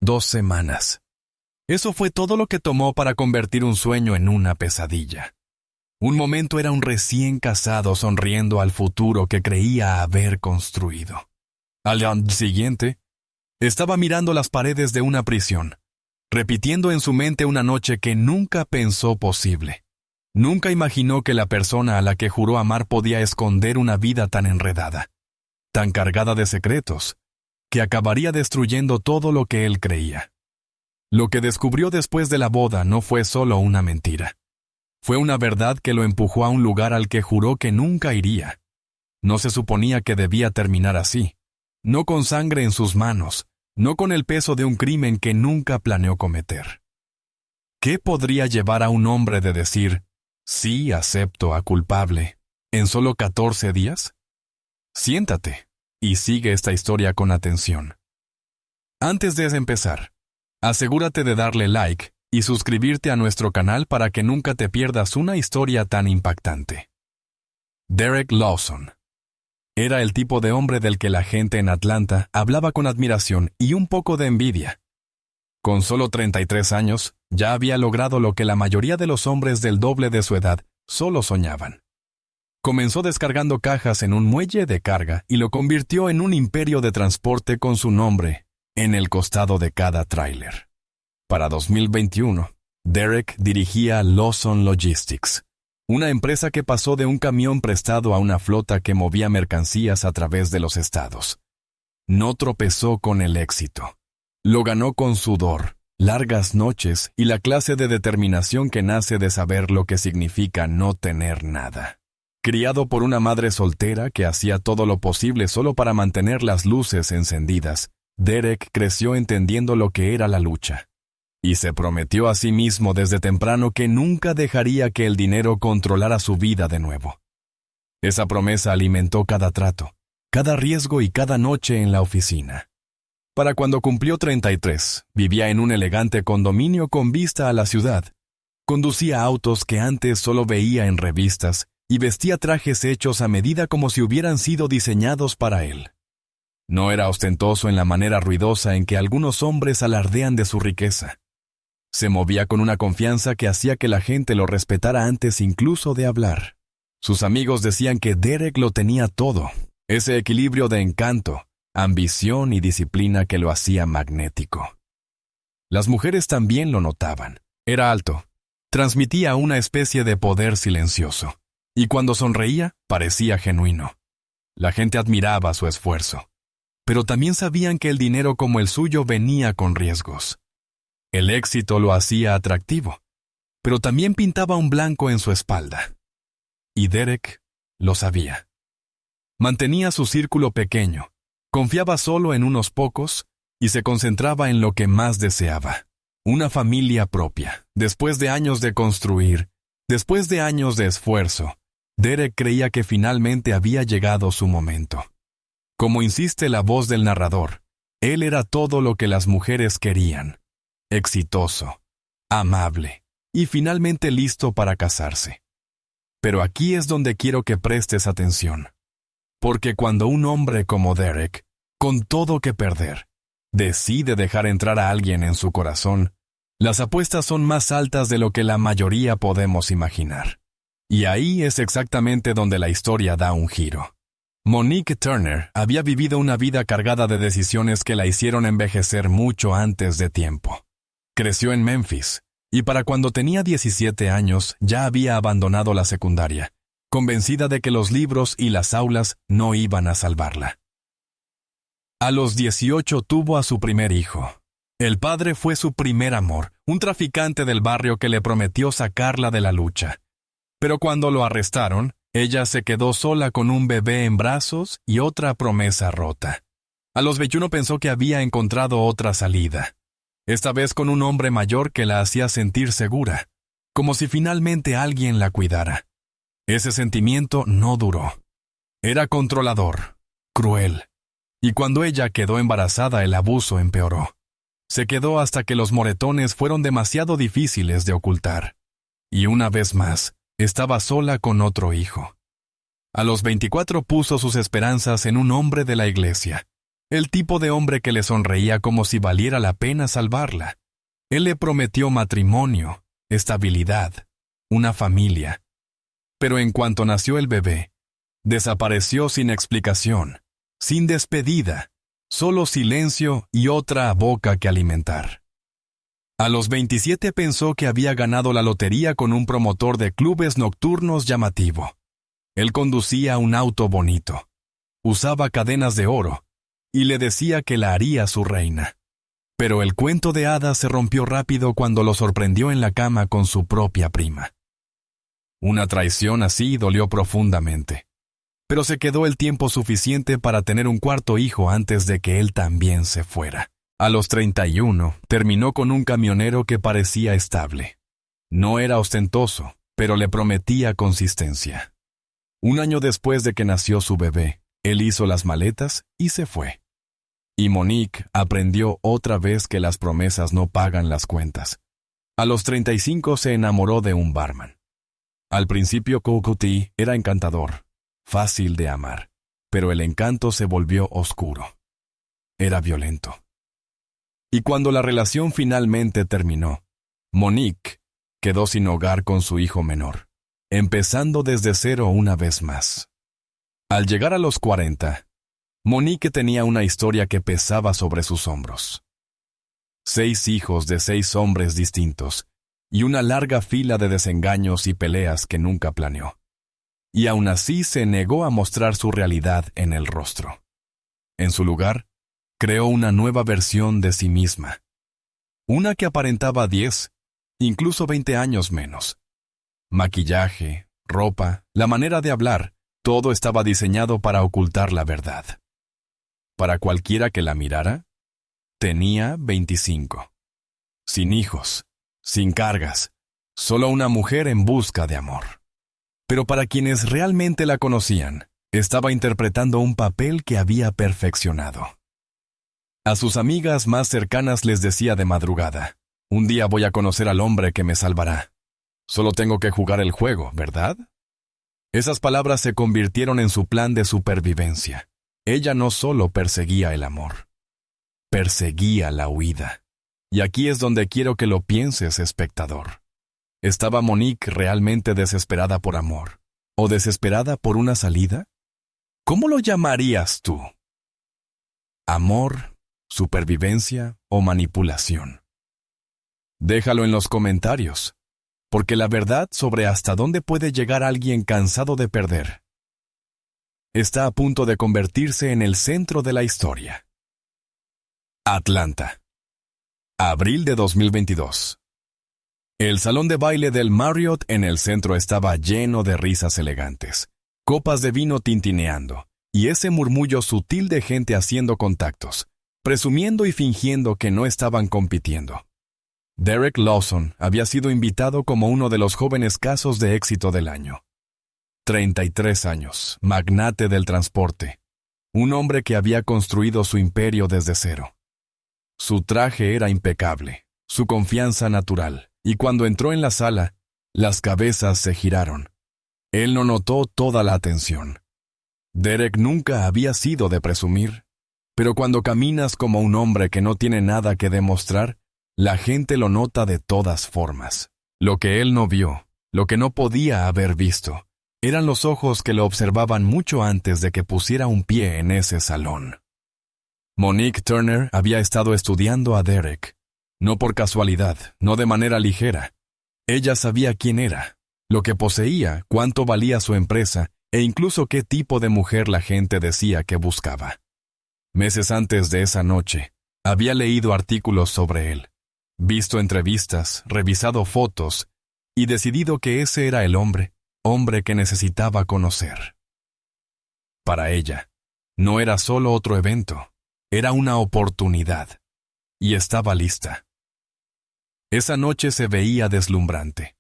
2 semanas. Eso fue todo lo que tomó para convertir un sueño en una pesadilla. Un momento era un recién casado sonriendo al futuro que creía haber construido. Al día siguiente, estaba mirando las paredes de una prisión, repitiendo en su mente una noche que nunca pensó posible. Nunca imaginó que la persona a la que juró amar podía esconder una vida tan enredada, tan cargada de secretos, que acabaría destruyendo todo lo que él creía. Lo que descubrió después de la boda no fue solo una mentira. Fue una verdad que lo empujó a un lugar al que juró que nunca iría. No se suponía que debía terminar así, no con sangre en sus manos, no con el peso de un crimen que nunca planeó cometer. ¿Qué podría llevar a un hombre de decir, sí, acepto a culpable, en solo 14 días? Siéntate y sigue esta historia con atención. Antes de empezar, asegúrate de darle like y suscribirte a nuestro canal para que nunca te pierdas una historia tan impactante. Derek Lawson. Era el tipo de hombre del que la gente en Atlanta hablaba con admiración y un poco de envidia. Con solo 33 años, ya había logrado lo que la mayoría de los hombres del doble de su edad solo soñaban. Comenzó descargando cajas en un muelle de carga y lo convirtió en un imperio de transporte con su nombre en el costado de cada tráiler. Para 2021, Derek dirigía Lawson Logistics, una empresa que pasó de un camión prestado a una flota que movía mercancías a través de los estados. No tropezó con el éxito. Lo ganó con sudor, largas noches y la clase de determinación que nace de saber lo que significa no tener nada. Criado por una madre soltera que hacía todo lo posible solo para mantener las luces encendidas, Derek creció entendiendo lo que era la lucha. Y se prometió a sí mismo desde temprano que nunca dejaría que el dinero controlara su vida de nuevo. Esa promesa alimentó cada trato, cada riesgo y cada noche en la oficina. Para cuando cumplió 33, vivía en un elegante condominio con vista a la ciudad. Conducía autos que antes solo veía en revistas y vestía trajes hechos a medida como si hubieran sido diseñados para él. No era ostentoso en la manera ruidosa en que algunos hombres alardean de su riqueza. Se movía con una confianza que hacía que la gente lo respetara antes incluso de hablar. Sus amigos decían que Derek lo tenía todo, ese equilibrio de encanto, ambición y disciplina que lo hacía magnético. Las mujeres también lo notaban. Era alto, transmitía una especie de poder silencioso, y cuando sonreía parecía genuino. La gente admiraba su esfuerzo, pero también sabían que el dinero como el suyo venía con riesgos. El éxito lo hacía atractivo, pero también pintaba un blanco en su espalda. Y Derek lo sabía. Mantenía su círculo pequeño, confiaba solo en unos pocos y se concentraba en lo que más deseaba: una familia propia. Después de años de construir, después de años de esfuerzo, Derek creía que finalmente había llegado su momento. Como insiste la voz del narrador, él era todo lo que las mujeres querían: exitoso, amable y finalmente listo para casarse. Pero aquí es donde quiero que prestes atención. Porque cuando un hombre como Derek, con todo que perder, decide dejar entrar a alguien en su corazón, las apuestas son más altas de lo que la mayoría podemos imaginar. Y ahí es exactamente donde la historia da un giro. Monique Turner había vivido una vida cargada de decisiones que la hicieron envejecer mucho antes de tiempo. Creció en Memphis, y para cuando tenía 17 años ya había abandonado la secundaria, convencida de que los libros y las aulas no iban a salvarla. A los 18 tuvo a su primer hijo. El padre fue su primer amor, un traficante del barrio que le prometió sacarla de la lucha. Pero cuando lo arrestaron, ella se quedó sola con un bebé en brazos y otra promesa rota. A los 21 pensó que había encontrado otra salida. Esta vez con un hombre mayor que la hacía sentir segura, como si finalmente alguien la cuidara. Ese sentimiento no duró. Era controlador, cruel, y cuando ella quedó embarazada el abuso empeoró. Se quedó hasta que los moretones fueron demasiado difíciles de ocultar. Y una vez más, estaba sola con otro hijo. A los 24 puso sus esperanzas en un hombre de la iglesia, El tipo de hombre que le sonreía como si valiera la pena salvarla. Él le prometió matrimonio, estabilidad, una familia. Pero en cuanto nació el bebé, desapareció sin explicación, sin despedida, solo silencio y otra boca que alimentar. A los 27 pensó que había ganado la lotería con un promotor de clubes nocturnos llamativo. Él conducía un auto bonito, usaba cadenas de oro, y le decía que la haría su reina. Pero el cuento de hadas se rompió rápido cuando lo sorprendió en la cama con su propia prima. Una traición así dolió profundamente, pero se quedó el tiempo suficiente para tener un cuarto hijo antes de que él también se fuera. A los 31, terminó con un camionero que parecía estable. No era ostentoso, pero le prometía consistencia. Un año después de que nació su bebé, él hizo las maletas y se fue. Y Monique aprendió otra vez que las promesas no pagan las cuentas. A los 35 se enamoró de un barman. Al principio Cocotte era encantador, fácil de amar, pero el encanto se volvió oscuro. Era violento. Y cuando la relación finalmente terminó, Monique quedó sin hogar con su hijo menor, empezando desde cero una vez más. Al llegar a los 40, Monique tenía una historia que pesaba sobre sus hombros. 6 hijos de 6 hombres distintos, y una larga fila de desengaños y peleas que nunca planeó. Y aún así se negó a mostrar su realidad en el rostro. En su lugar, creó una nueva versión de sí misma. Una que aparentaba 10, incluso 20 años menos. Maquillaje, ropa, la manera de hablar, todo estaba diseñado para ocultar la verdad. Para cualquiera que la mirara, tenía 25. Sin hijos, sin cargas, solo una mujer en busca de amor. Pero para quienes realmente la conocían, estaba interpretando un papel que había perfeccionado. A sus amigas más cercanas les decía de madrugada: un día voy a conocer al hombre que me salvará. Solo tengo que jugar el juego, ¿verdad? Esas palabras se convirtieron en su plan de supervivencia. Ella no solo perseguía el amor, perseguía la huida. Y aquí es donde quiero que lo pienses, espectador. ¿Estaba Monique realmente desesperada por amor? ¿O desesperada por una salida? ¿Cómo lo llamarías tú? ¿Amor, supervivencia o manipulación? Déjalo en los comentarios, porque la verdad sobre hasta dónde puede llegar alguien cansado de perder está a punto de convertirse en el centro de la historia. Atlanta. Abril de 2022. El salón de baile del Marriott en el centro estaba lleno de risas elegantes, copas de vino tintineando, y ese murmullo sutil de gente haciendo contactos, presumiendo y fingiendo que no estaban compitiendo. Derek Lawson había sido invitado como uno de los jóvenes casos de éxito del año. 33 años, magnate del transporte, un hombre que había construido su imperio desde cero. Su traje era impecable, su confianza natural, y cuando entró en la sala, las cabezas se giraron. Él no notó toda la atención. Derek nunca había sido de presumir, pero cuando caminas como un hombre que no tiene nada que demostrar, la gente lo nota de todas formas. Lo que él no vio, lo que no podía haber visto, eran los ojos que lo observaban mucho antes de que pusiera un pie en ese salón. Monique Turner había estado estudiando a Derek, no por casualidad, no de manera ligera. Ella sabía quién era, lo que poseía, cuánto valía su empresa e incluso qué tipo de mujer la gente decía que buscaba. Meses antes de esa noche, había leído artículos sobre él, visto entrevistas, revisado fotos y decidido que ese era el hombre que necesitaba conocer. Para ella, no era solo otro evento, era una oportunidad, y estaba lista. Esa noche se veía deslumbrante,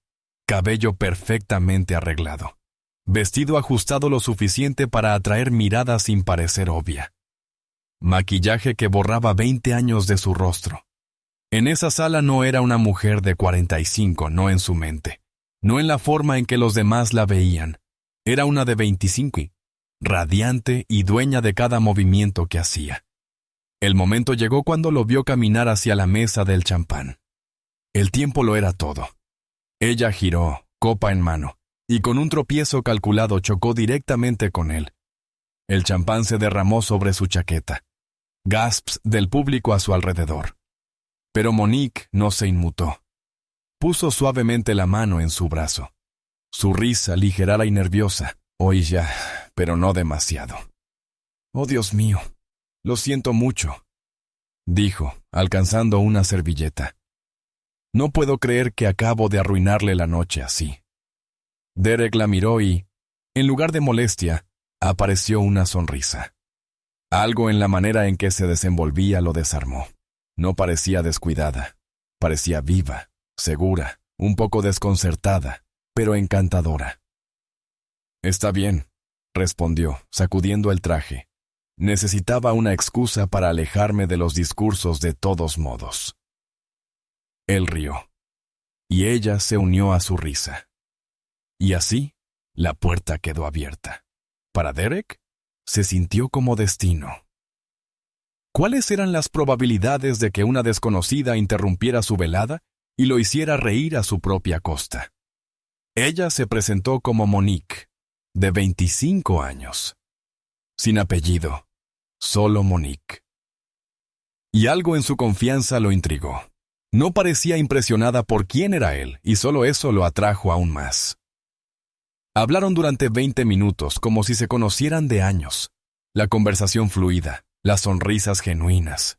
cabello perfectamente arreglado, vestido ajustado lo suficiente para atraer miradas sin parecer obvia, maquillaje que borraba 20 años de su rostro. En esa sala no era una mujer de 45, no en su mente, no en la forma en que los demás la veían. Era una de 25, radiante y dueña de cada movimiento que hacía. El momento llegó cuando lo vio caminar hacia la mesa del champán. El tiempo lo era todo. Ella giró, copa en mano, y con un tropiezo calculado chocó directamente con él. El champán se derramó sobre su chaqueta. Gasps del público a su alrededor. Pero Monique no se inmutó. Puso suavemente la mano en su brazo. Su risa ligera y nerviosa. Hoy ya, pero no demasiado. «Oh, Dios mío, lo siento mucho», dijo, alcanzando una servilleta. «No puedo creer que acabo de arruinarle la noche así». Derek la miró y, en lugar de molestia, apareció una sonrisa. Algo en la manera en que se desenvolvía lo desarmó. No parecía descuidada. Parecía viva, segura, un poco desconcertada, pero encantadora. «Está bien», respondió, sacudiendo el traje. Necesitaba una excusa para alejarme de los discursos de todos modos. Él rió, y ella se unió a su risa. Y así, la puerta quedó abierta. Para Derek, se sintió como destino. ¿Cuáles eran las probabilidades de que una desconocida interrumpiera su velada y lo hiciera reír a su propia costa? Ella se presentó como Monique, de 25 años. Sin apellido, solo Monique. Y algo en su confianza lo intrigó. No parecía impresionada por quién era él, y solo eso lo atrajo aún más. Hablaron durante 20 minutos, como si se conocieran de años. La conversación fluida, las sonrisas genuinas.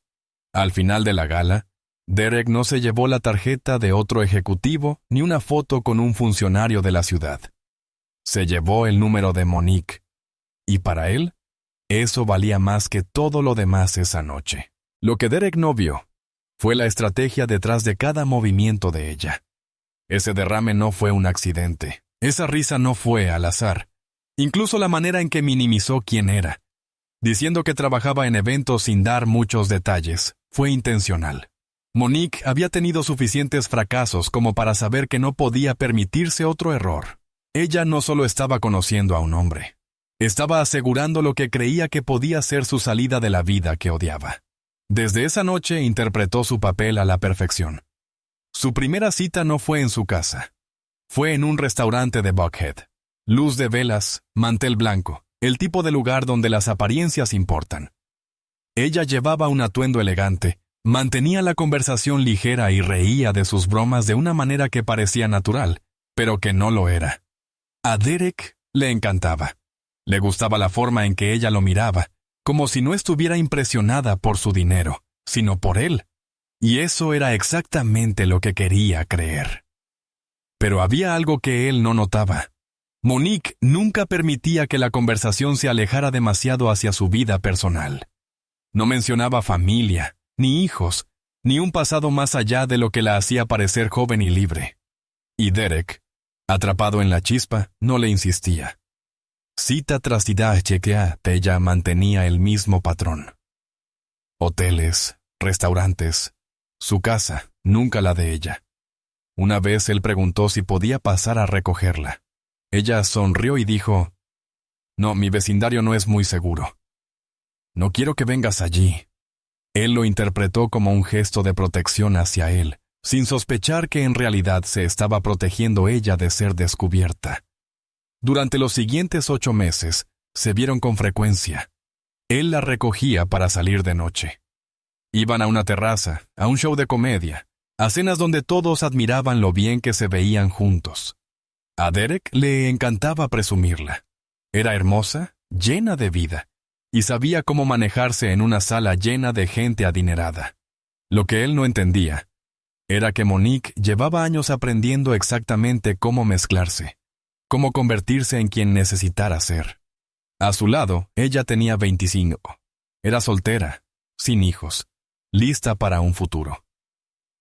Al final de la gala, Derek no se llevó la tarjeta de otro ejecutivo ni una foto con un funcionario de la ciudad. Se llevó el número de Monique, y para él, eso valía más que todo lo demás esa noche. Lo que Derek no vio fue la estrategia detrás de cada movimiento de ella. Ese derrame no fue un accidente. Esa risa no fue al azar. Incluso la manera en que minimizó quién era, diciendo que trabajaba en eventos sin dar muchos detalles, fue intencional. Monique había tenido suficientes fracasos como para saber que no podía permitirse otro error. Ella no solo estaba conociendo a un hombre, estaba asegurando lo que creía que podía ser su salida de la vida que odiaba. Desde esa noche interpretó su papel a la perfección. Su primera cita no fue en su casa. Fue en un restaurante de Buckhead. Luz de velas, mantel blanco, el tipo de lugar donde las apariencias importan. Ella llevaba un atuendo elegante, mantenía la conversación ligera y reía de sus bromas de una manera que parecía natural, pero que no lo era. A Derek le encantaba. Le gustaba la forma en que ella lo miraba, como si no estuviera impresionada por su dinero, sino por él. Y eso era exactamente lo que quería creer. Pero había algo que él no notaba. Monique nunca permitía que la conversación se alejara demasiado hacia su vida personal. No mencionaba familia, ni hijos, ni un pasado más allá de lo que la hacía parecer joven y libre. Y Derek, atrapado en la chispa, no le insistía. Cita tras cita chequea, ella mantenía el mismo patrón. Hoteles, restaurantes, su casa, nunca la de ella. Una vez él preguntó si podía pasar a recogerla. Ella sonrió y dijo, «No, mi vecindario no es muy seguro. No quiero que vengas allí». Él lo interpretó como un gesto de protección hacia él, sin sospechar que en realidad se estaba protegiendo ella de ser descubierta. Durante los siguientes 8 meses, se vieron con frecuencia. Él la recogía para salir de noche. Iban a una terraza, a un show de comedia, a cenas donde todos admiraban lo bien que se veían juntos. A Derek le encantaba presumirla. Era hermosa, llena de vida, y sabía cómo manejarse en una sala llena de gente adinerada. Lo que él no entendía era que Monique llevaba años aprendiendo exactamente cómo mezclarse, cómo convertirse en quien necesitara ser. A su lado, ella tenía 25. Era soltera, sin hijos, lista para un futuro.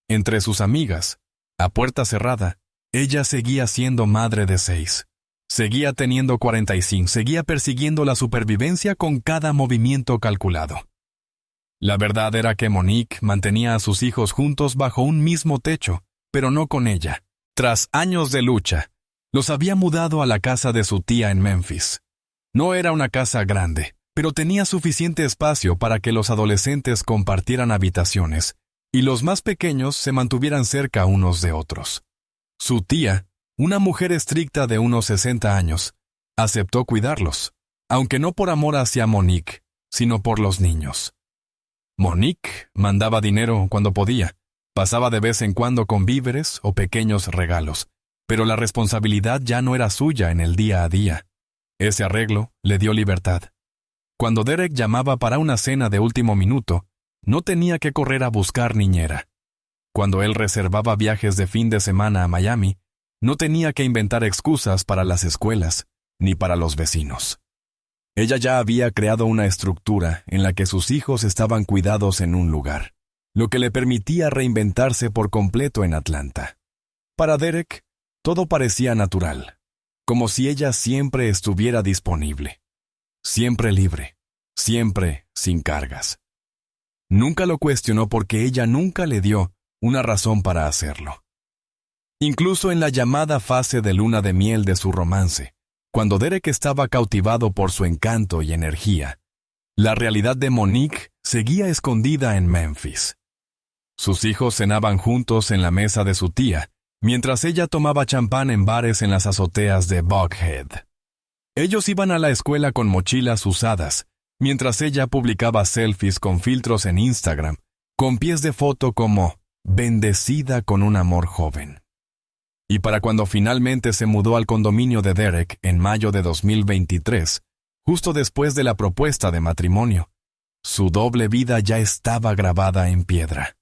Entre sus amigas, a puerta cerrada, ella seguía siendo madre de 6. Seguía teniendo 45, seguía persiguiendo la supervivencia con cada movimiento calculado. La verdad era que Monique mantenía a sus hijos juntos bajo un mismo techo, pero no con ella. Tras años de lucha, los había mudado a la casa de su tía en Memphis. No era una casa grande, pero tenía suficiente espacio para que los adolescentes compartieran habitaciones y los más pequeños se mantuvieran cerca unos de otros. Su tía, una mujer estricta de unos 60 años, aceptó cuidarlos, aunque no por amor hacia Monique, sino por los niños. Monique mandaba dinero cuando podía, pasaba de vez en cuando con víveres o pequeños regalos, pero la responsabilidad ya no era suya en el día a día. Ese arreglo le dio libertad. Cuando Derek llamaba para una cena de último minuto, no tenía que correr a buscar niñera. Cuando él reservaba viajes de fin de semana a Miami, no tenía que inventar excusas para las escuelas, ni para los vecinos. Ella ya había creado una estructura en la que sus hijos estaban cuidados en un lugar, lo que le permitía reinventarse por completo en Atlanta. Para Derek, todo parecía natural, como si ella siempre estuviera disponible, siempre libre, siempre sin cargas. Nunca lo cuestionó porque ella nunca le dio una razón para hacerlo. Incluso en la llamada fase de luna de miel de su romance, cuando Derek estaba cautivado por su encanto y energía, la realidad de Monique seguía escondida en Memphis. Sus hijos cenaban juntos en la mesa de su tía, mientras ella tomaba champán en bares en las azoteas de Buckhead. Ellos iban a la escuela con mochilas usadas, mientras ella publicaba selfies con filtros en Instagram, con pies de foto como «bendecida con un amor joven». Y para cuando finalmente se mudó al condominio de Derek en mayo de 2023, justo después de la propuesta de matrimonio, su doble vida ya estaba grabada en piedra.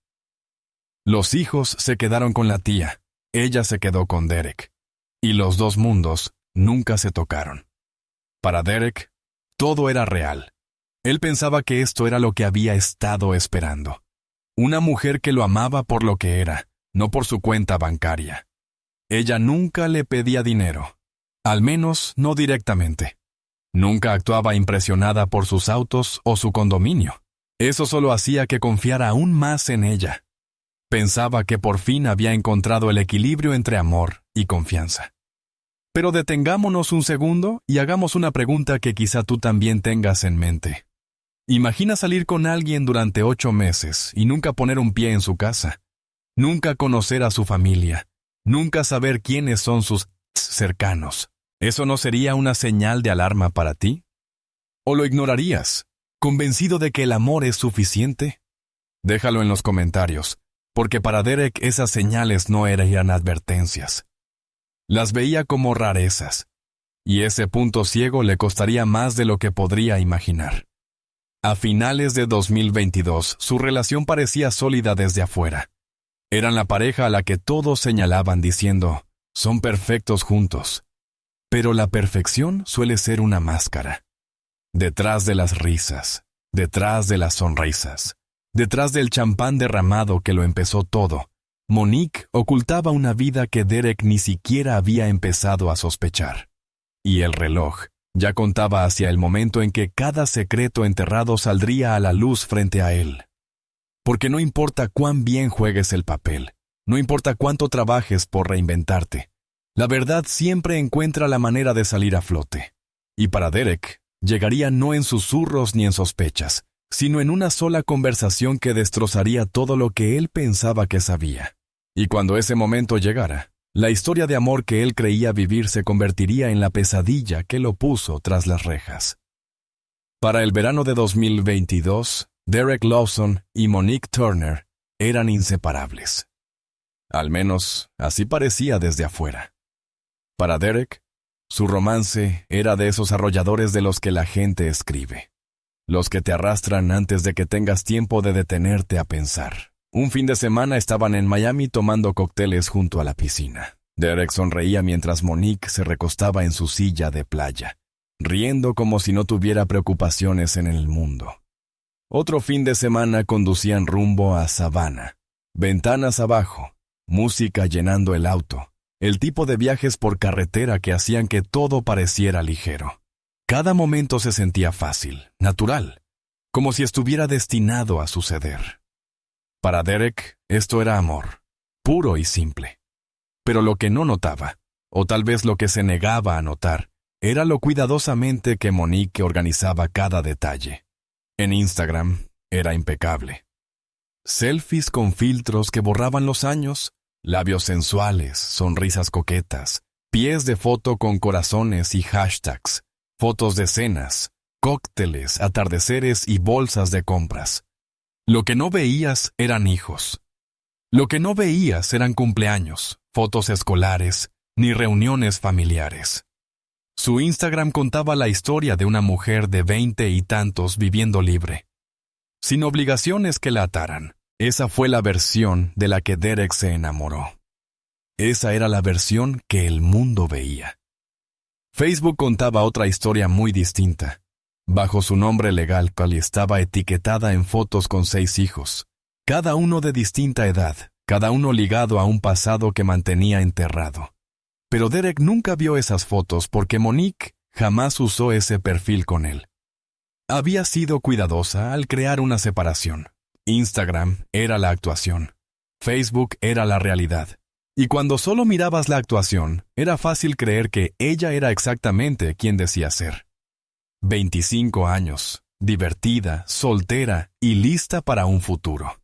Los hijos se quedaron con la tía, ella se quedó con Derek, y los dos mundos nunca se tocaron. Para Derek, todo era real. Él pensaba que esto era lo que había estado esperando. Una mujer que lo amaba por lo que era, no por su cuenta bancaria. Ella nunca le pedía dinero, al menos no directamente. Nunca actuaba impresionada por sus autos o su condominio. Eso solo hacía que confiara aún más en ella. Pensaba que por fin había encontrado el equilibrio entre amor y confianza. Pero detengámonos un segundo y hagamos una pregunta que quizá tú también tengas en mente. Imagina salir con alguien durante 8 meses y nunca poner un pie en su casa. Nunca conocer a su familia. Nunca saber quiénes son sus cercanos. ¿Eso no sería una señal de alarma para ti? ¿O lo ignorarías, convencido de que el amor es suficiente? Déjalo en los comentarios, porque para Derek esas señales no eran advertencias. Las veía como rarezas, y ese punto ciego le costaría más de lo que podría imaginar. A finales de 2022, su relación parecía sólida desde afuera. Eran la pareja a la que todos señalaban diciendo, son perfectos juntos. Pero la perfección suele ser una máscara. Detrás de las risas, detrás de las sonrisas, detrás del champán derramado que lo empezó todo, Monique ocultaba una vida que Derek ni siquiera había empezado a sospechar. Y el reloj ya contaba hacia el momento en que cada secreto enterrado saldría a la luz frente a él. Porque no importa cuán bien juegues el papel, no importa cuánto trabajes por reinventarte, la verdad siempre encuentra la manera de salir a flote. Y para Derek, llegaría no en susurros ni en sospechas, sino en una sola conversación que destrozaría todo lo que él pensaba que sabía. Y cuando ese momento llegara, la historia de amor que él creía vivir se convertiría en la pesadilla que lo puso tras las rejas. Para el verano de 2022, Derek Lawson y Monique Turner eran inseparables. Al menos, así parecía desde afuera. Para Derek, su romance era de esos arrolladores de los que la gente escribe. Los que te arrastran antes de que tengas tiempo de detenerte a pensar. Un fin de semana estaban en Miami tomando cócteles junto a la piscina. Derek sonreía mientras Monique se recostaba en su silla de playa, riendo como si no tuviera preocupaciones en el mundo. Otro fin de semana conducían rumbo a Savannah. Ventanas abajo, música llenando el auto, el tipo de viajes por carretera que hacían que todo pareciera ligero. Cada momento se sentía fácil, natural, como si estuviera destinado a suceder. Para Derek, esto era amor, puro y simple. Pero lo que no notaba, o tal vez lo que se negaba a notar, era lo cuidadosamente que Monique organizaba cada detalle. En Instagram era impecable. Selfies con filtros que borraban los años, labios sensuales, sonrisas coquetas, pies de foto con corazones y hashtags, fotos de cenas, cócteles, atardeceres y bolsas de compras. Lo que no veías eran hijos. Lo que no veías eran cumpleaños, fotos escolares, ni reuniones familiares. Su Instagram contaba la historia de una mujer de 20 y tantos viviendo libre, sin obligaciones que la ataran. Esa fue la versión de la que Derek se enamoró. Esa era la versión que el mundo veía. Facebook contaba otra historia muy distinta. Bajo su nombre legal, Kylie estaba etiquetada en fotos con 6 hijos, cada uno de distinta edad, cada uno ligado a un pasado que mantenía enterrado. Pero Derek nunca vio esas fotos porque Monique jamás usó ese perfil con él. Había sido cuidadosa al crear una separación. Instagram era la actuación. Facebook era la realidad. Y cuando solo mirabas la actuación, era fácil creer que ella era exactamente quien decía ser. 25 años, divertida, soltera y lista para un futuro.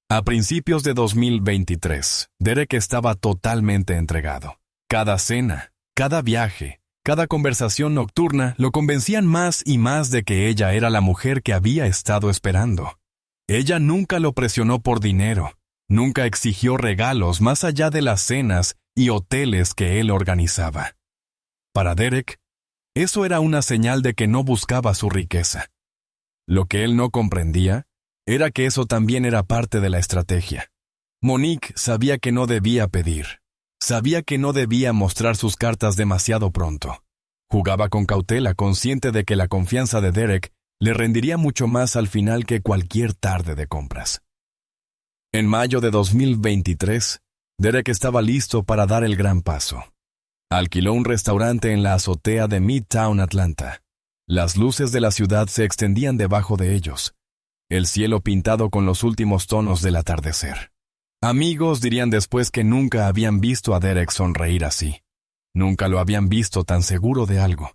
A principios de 2023, Derek estaba totalmente entregado. Cada cena, cada viaje, cada conversación nocturna lo convencían más y más de que ella era la mujer que había estado esperando. Ella nunca lo presionó por dinero, nunca exigió regalos más allá de las cenas y hoteles que él organizaba. Para Derek, eso era una señal de que no buscaba su riqueza. Lo que él no comprendía era que eso también era parte de la estrategia. Monique sabía que no debía pedir. Sabía que no debía mostrar sus cartas demasiado pronto. Jugaba con cautela, consciente de que la confianza de Derek le rendiría mucho más al final que cualquier tarde de compras. En mayo de 2023, Derek estaba listo para dar el gran paso. Alquiló un restaurante en la azotea de Midtown Atlanta. Las luces de la ciudad se extendían debajo de ellos, el cielo pintado con los últimos tonos del atardecer. Amigos dirían después que nunca habían visto a Derek sonreír así. Nunca lo habían visto tan seguro de algo.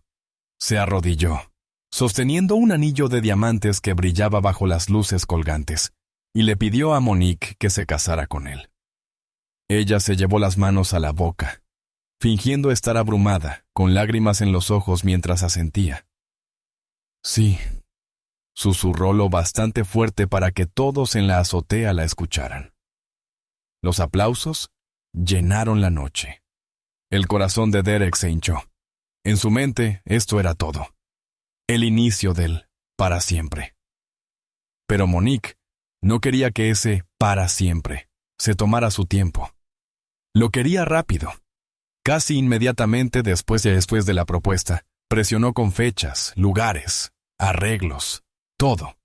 Se arrodilló, sosteniendo un anillo de diamantes que brillaba bajo las luces colgantes, y le pidió a Monique que se casara con él. Ella se llevó las manos a la boca, fingiendo estar abrumada, con lágrimas en los ojos mientras asentía. Sí, susurró lo bastante fuerte para que todos en la azotea la escucharan. Los aplausos llenaron la noche. El corazón de Derek se hinchó. En su mente, esto era todo. El inicio del para siempre. Pero Monique no quería que ese para siempre se tomara su tiempo. Lo quería rápido. Casi inmediatamente después de la propuesta, presionó con fechas, lugares, arreglos, todo.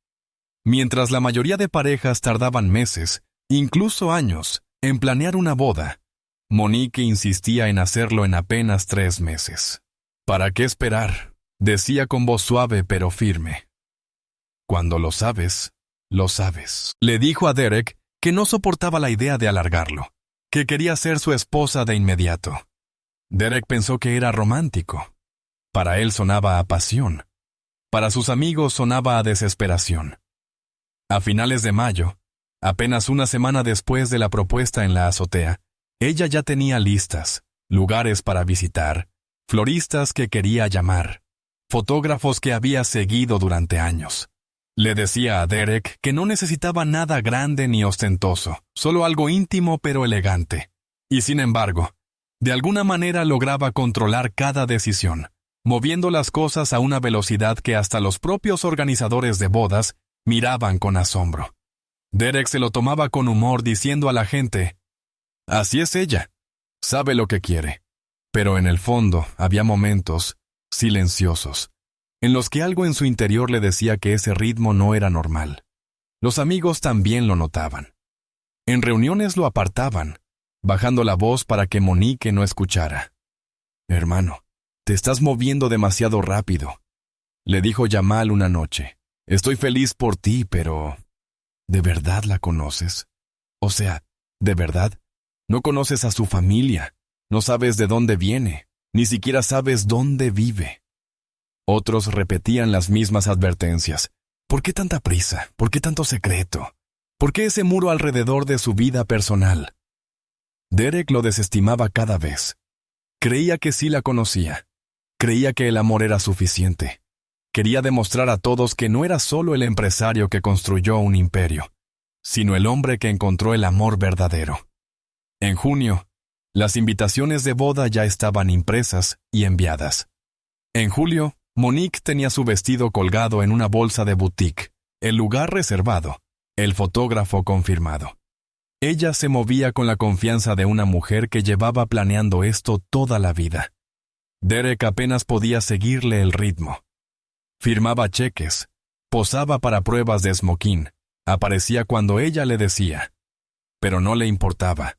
Mientras la mayoría de parejas tardaban meses, incluso años, en planear una boda, Monique insistía en hacerlo en apenas 3 meses. ¿Para qué esperar?, decía con voz suave pero firme. Cuando lo sabes, le dijo a Derek que no soportaba la idea de alargarlo, que quería ser su esposa de inmediato. Derek pensó que era romántico. Para él sonaba a pasión. Para sus amigos sonaba a desesperación. A finales de mayo, apenas una semana después de la propuesta en la azotea, ella ya tenía listas, lugares para visitar, floristas que quería llamar, fotógrafos que había seguido durante años. Le decía a Derek que no necesitaba nada grande ni ostentoso, solo algo íntimo pero elegante. Y sin embargo, de alguna manera lograba controlar cada decisión, moviendo las cosas a una velocidad que hasta los propios organizadores de bodas miraban con asombro. Derek se lo tomaba con humor diciendo a la gente, así es ella, sabe lo que quiere. Pero en el fondo había momentos silenciosos, en los que algo en su interior le decía que ese ritmo no era normal. Los amigos también lo notaban. En reuniones lo apartaban, bajando la voz para que Monique no escuchara. Hermano, te estás moviendo demasiado rápido, le dijo Jamal una noche. Estoy feliz por ti, pero ¿de verdad la conoces? O sea, ¿de verdad? No conoces a su familia, no sabes de dónde viene, Ni siquiera sabes dónde vive. Otros repetían las mismas advertencias. ¿Por qué tanta prisa? ¿Por qué tanto secreto? ¿Por qué ese muro alrededor de su vida personal? Derek lo desestimaba cada vez. Creía que sí la conocía. Creía que el amor era suficiente. Quería demostrar a todos que no era solo el empresario que construyó un imperio, sino el hombre que encontró el amor verdadero. En junio, las invitaciones de boda ya estaban impresas y enviadas. En julio, Monique tenía su vestido colgado en una bolsa de boutique, el lugar reservado, el fotógrafo confirmado. Ella se movía con la confianza de una mujer que llevaba planeando esto toda la vida. Derek apenas podía seguirle el ritmo. Firmaba cheques, posaba para pruebas de smoking, aparecía cuando ella le decía, pero no le importaba.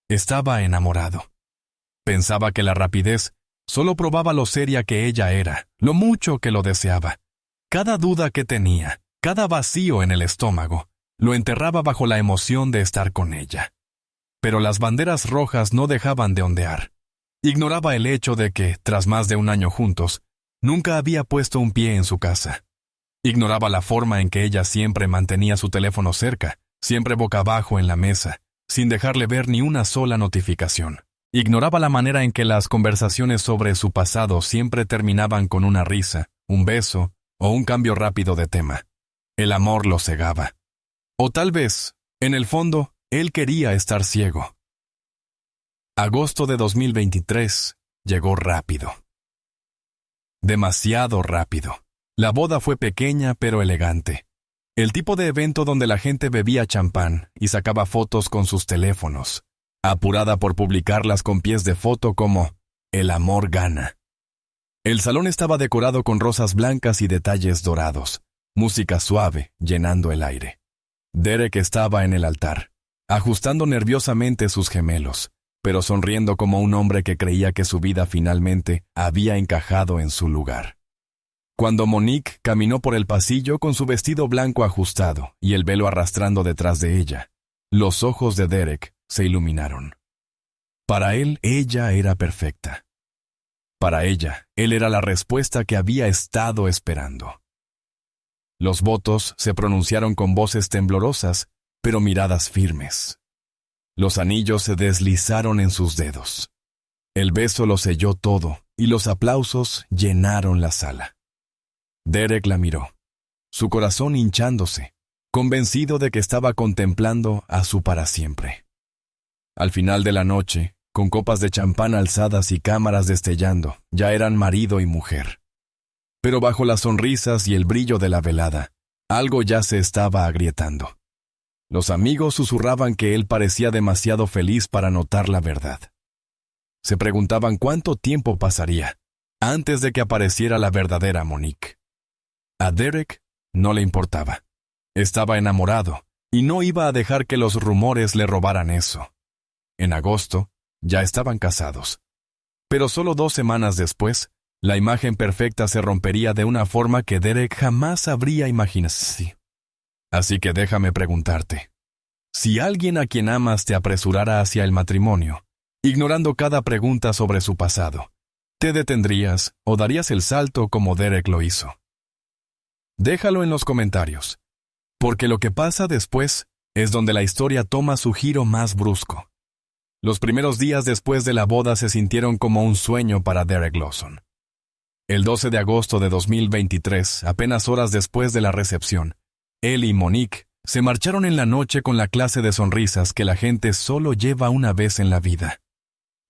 Estaba enamorado. Pensaba que la rapidez solo probaba lo seria que ella era, lo mucho que lo deseaba. Cada duda que tenía, cada vacío en el estómago, lo enterraba bajo la emoción de estar con ella. Pero las banderas rojas no dejaban de ondear. Ignoraba el hecho de que, tras más de un año juntos, nunca había puesto un pie en su casa. Ignoraba la forma en que ella siempre mantenía su teléfono cerca, siempre boca abajo en la mesa, sin dejarle ver ni una sola notificación. Ignoraba la manera en que las conversaciones sobre su pasado siempre terminaban con una risa, un beso o un cambio rápido de tema. El amor lo cegaba. O tal vez, en el fondo, él quería estar ciego. Agosto de 2023 llegó rápido. Demasiado rápido. La boda fue pequeña pero elegante. El tipo de evento donde la gente bebía champán y sacaba fotos con sus teléfonos, apurada por publicarlas con pies de foto como «El amor gana». El salón estaba decorado con rosas blancas y detalles dorados, música suave llenando el aire. Derek estaba en el altar, ajustando nerviosamente sus gemelos, pero sonriendo como un hombre que creía que su vida finalmente había encajado en su lugar. Cuando Monique caminó por el pasillo con su vestido blanco ajustado y el velo arrastrando detrás de ella, los ojos de Derek se iluminaron. Para él, ella era perfecta. Para ella, él era la respuesta que había estado esperando. Los votos se pronunciaron con voces temblorosas, pero miradas firmes. Los anillos se deslizaron en sus dedos. El beso lo selló todo, y los aplausos llenaron la sala. Derek la miró, su corazón hinchándose, convencido de que estaba contemplando a su para siempre. Al final de la noche, con copas de champán alzadas y cámaras destellando, ya eran marido y mujer. Pero bajo las sonrisas y el brillo de la velada, algo ya se estaba agrietando. Los amigos susurraban que él parecía demasiado feliz para notar la verdad. Se preguntaban cuánto tiempo pasaría antes de que apareciera la verdadera Monique. A Derek no le importaba. Estaba enamorado y no iba a dejar que los rumores le robaran eso. En agosto, ya estaban casados. Pero solo 2 semanas después, la imagen perfecta se rompería de una forma que Derek jamás habría imaginado. Así que déjame preguntarte, si alguien a quien amas te apresurara hacia el matrimonio, ignorando cada pregunta sobre su pasado, ¿te detendrías o darías el salto como Derek lo hizo? Déjalo en los comentarios, porque lo que pasa después es donde la historia toma su giro más brusco. Los primeros días después de la boda se sintieron como un sueño para Derek Lawson. El 12 de agosto de 2023, apenas horas después de la recepción, él y Monique se marcharon en la noche con la clase de sonrisas que la gente solo lleva una vez en la vida.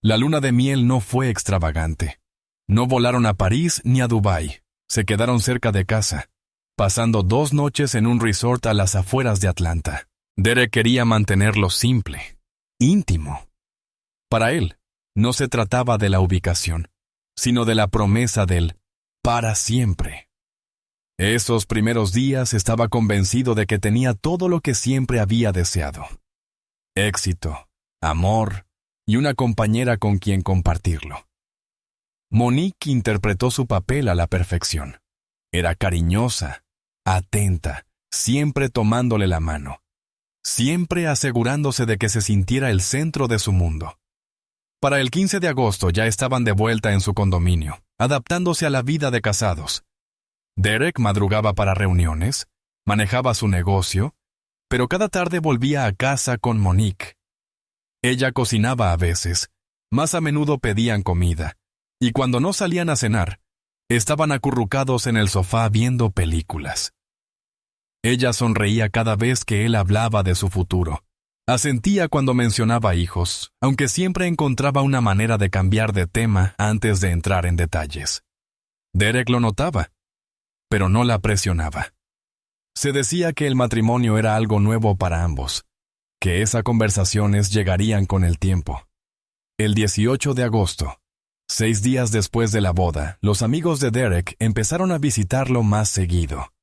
La luna de miel no fue extravagante. No volaron a París ni a Dubái. Se quedaron cerca de casa, pasando 2 noches en un resort a las afueras de Atlanta. Derek quería mantenerlo simple, íntimo. Para él, no se trataba de la ubicación, sino de la promesa del para siempre. Esos primeros días estaba convencido de que tenía todo lo que siempre había deseado: éxito, amor y una compañera con quien compartirlo. Monique interpretó su papel a la perfección. Era cariñosa, atenta, siempre tomándole la mano, siempre asegurándose de que se sintiera el centro de su mundo. Para el 15 de agosto ya estaban de vuelta en su condominio, adaptándose a la vida de casados. Derek madrugaba para reuniones, manejaba su negocio, pero cada tarde volvía a casa con Monique. Ella cocinaba a veces, más a menudo pedían comida, y cuando no salían a cenar, estaban acurrucados en el sofá viendo películas. Ella sonreía cada vez que él hablaba de su futuro. Asentía cuando mencionaba hijos, aunque siempre encontraba una manera de cambiar de tema antes de entrar en detalles. Derek lo notaba, pero no la presionaba. Se decía que el matrimonio era algo nuevo para ambos, que esas conversaciones llegarían con el tiempo. El 18 de agosto, 6 días después de la boda, los amigos de Derek empezaron a visitarlo más seguido.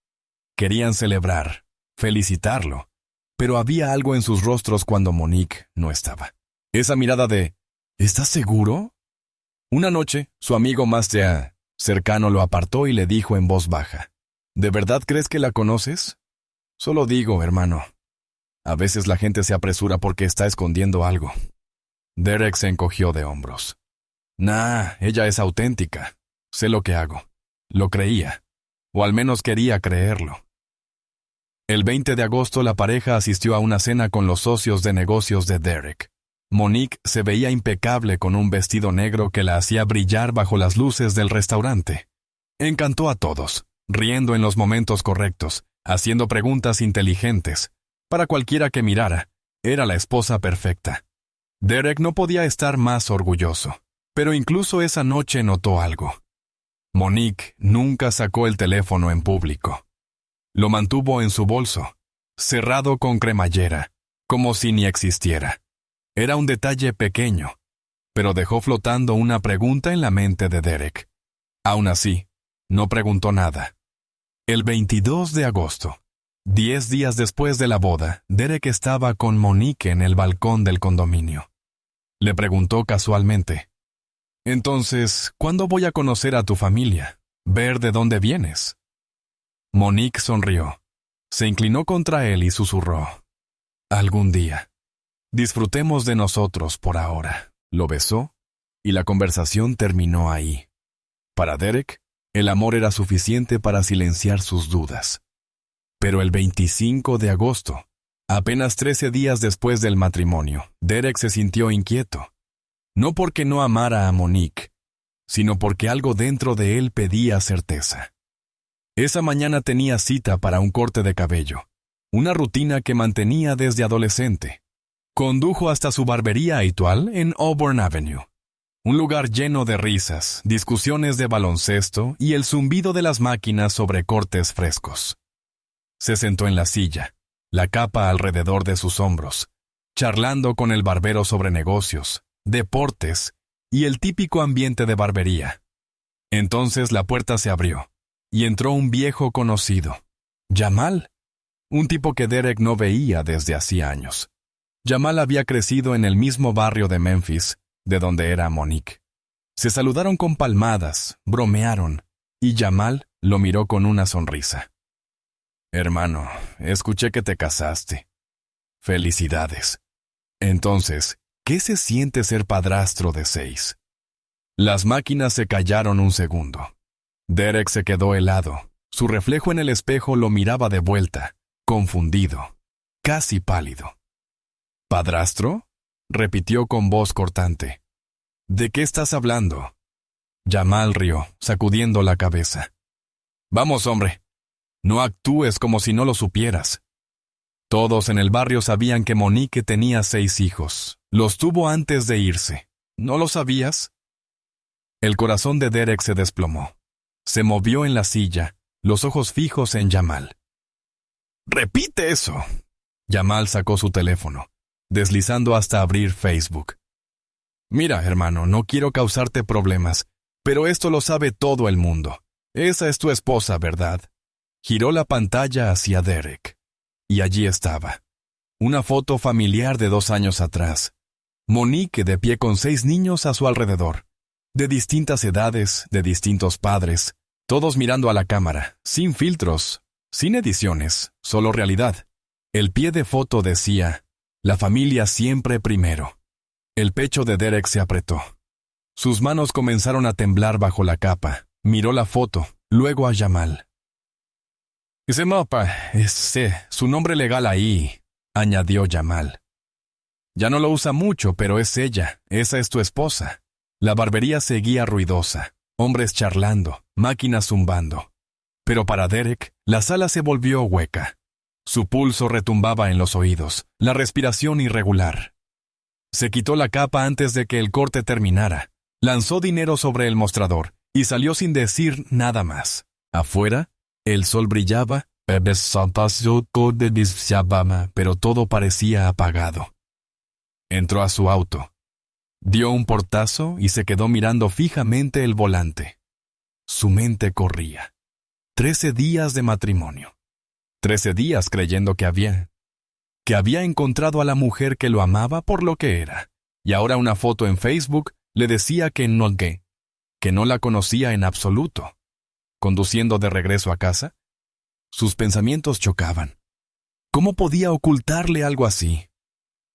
Querían celebrar, felicitarlo, pero había algo en sus rostros cuando Monique no estaba. Esa mirada de ¿estás seguro? Una noche, su amigo más cercano lo apartó y le dijo en voz baja: ¿de verdad crees que la conoces? Solo digo, hermano. A veces la gente se apresura porque está escondiendo algo. Derek se encogió de hombros. Nah, ella es auténtica. Sé lo que hago. Lo creía. O al menos quería creerlo. El 20 de agosto la pareja asistió a una cena con los socios de negocios de Derek. Monique se veía impecable con un vestido negro que la hacía brillar bajo las luces del restaurante. Encantó a todos, riendo en los momentos correctos, haciendo preguntas inteligentes. Para cualquiera que mirara, era la esposa perfecta. Derek no podía estar más orgulloso, pero incluso esa noche notó algo. Monique nunca sacó el teléfono en público. Lo mantuvo en su bolso, cerrado con cremallera, como si ni existiera. Era un detalle pequeño, pero dejó flotando una pregunta en la mente de Derek. Aún así, no preguntó nada. El 22 de agosto, 10 días después de la boda, Derek estaba con Monique en el balcón del condominio. Le preguntó casualmente: «Entonces, ¿cuándo voy a conocer a tu familia? Ver de dónde vienes». Monique sonrió. Se inclinó contra él y susurró: «Algún día. Disfrutemos de nosotros por ahora». Lo besó, y la conversación terminó ahí. Para Derek, el amor era suficiente para silenciar sus dudas. Pero el 25 de agosto, apenas 13 días después del matrimonio, Derek se sintió inquieto. No porque no amara a Monique, sino porque algo dentro de él pedía certeza. Esa mañana tenía cita para un corte de cabello, una rutina que mantenía desde adolescente. Condujo hasta su barbería habitual en Auburn Avenue, un lugar lleno de risas, discusiones de baloncesto y el zumbido de las máquinas sobre cortes frescos. Se sentó en la silla, la capa alrededor de sus hombros, charlando con el barbero sobre negocios, deportes y el típico ambiente de barbería. Entonces la puerta se abrió, y entró un viejo conocido, Jamal, un tipo que Derek no veía desde hacía años. Jamal había crecido en el mismo barrio de Memphis, de donde era Monique. Se saludaron con palmadas, bromearon, y Jamal lo miró con una sonrisa. «Hermano, escuché que te casaste. Felicidades. Entonces, ¿qué se siente ser padrastro de 6? Las máquinas se callaron un segundo. Derek se quedó helado. Su reflejo en el espejo lo miraba de vuelta, confundido, casi pálido. «¿Padrastro?», repitió con voz cortante. «¿De qué estás hablando?». Jamal rió, sacudiendo la cabeza. «Vamos, hombre. No actúes como si no lo supieras». Todos en el barrio sabían que Monique tenía 6 hijos. Los tuvo antes de irse. ¿No lo sabías? El corazón de Derek se desplomó. Se movió en la silla, los ojos fijos en Jamal. «¡Repite eso!». Jamal sacó su teléfono, deslizando hasta abrir Facebook. «Mira, hermano, no quiero causarte problemas, pero esto lo sabe todo el mundo. Esa es tu esposa, ¿verdad?». Giró la pantalla hacia Derek. Y allí estaba. Una foto familiar de 2 años atrás. Monique de pie con 6 niños a su alrededor. De distintas edades, de distintos padres. Todos mirando a la cámara, sin filtros, sin ediciones, solo realidad. El pie de foto decía: «La familia siempre primero». El pecho de Derek se apretó. Sus manos comenzaron a temblar bajo la capa. Miró la foto, luego a Jamal. Ese mapa, su nombre legal ahí, añadió Jamal. Ya no lo usa mucho, pero es ella, esa es tu esposa. La barbería seguía ruidosa, hombres charlando, máquinas zumbando. Pero para Derek, la sala se volvió hueca. Su pulso retumbaba en los oídos, la respiración irregular. Se quitó la capa antes de que el corte terminara, lanzó dinero sobre el mostrador y salió sin decir nada más. Afuera, el sol brillaba, pero todo parecía apagado. Entró a su auto. Dio un portazo y se quedó mirando fijamente el volante. Su mente corría. 13 días de matrimonio. 13 días creyendo que había encontrado a la mujer que lo amaba por lo que era. Y ahora una foto en Facebook le decía que no la conocía en absoluto. Conduciendo de regreso a casa, sus pensamientos chocaban. ¿Cómo podía ocultarle algo así?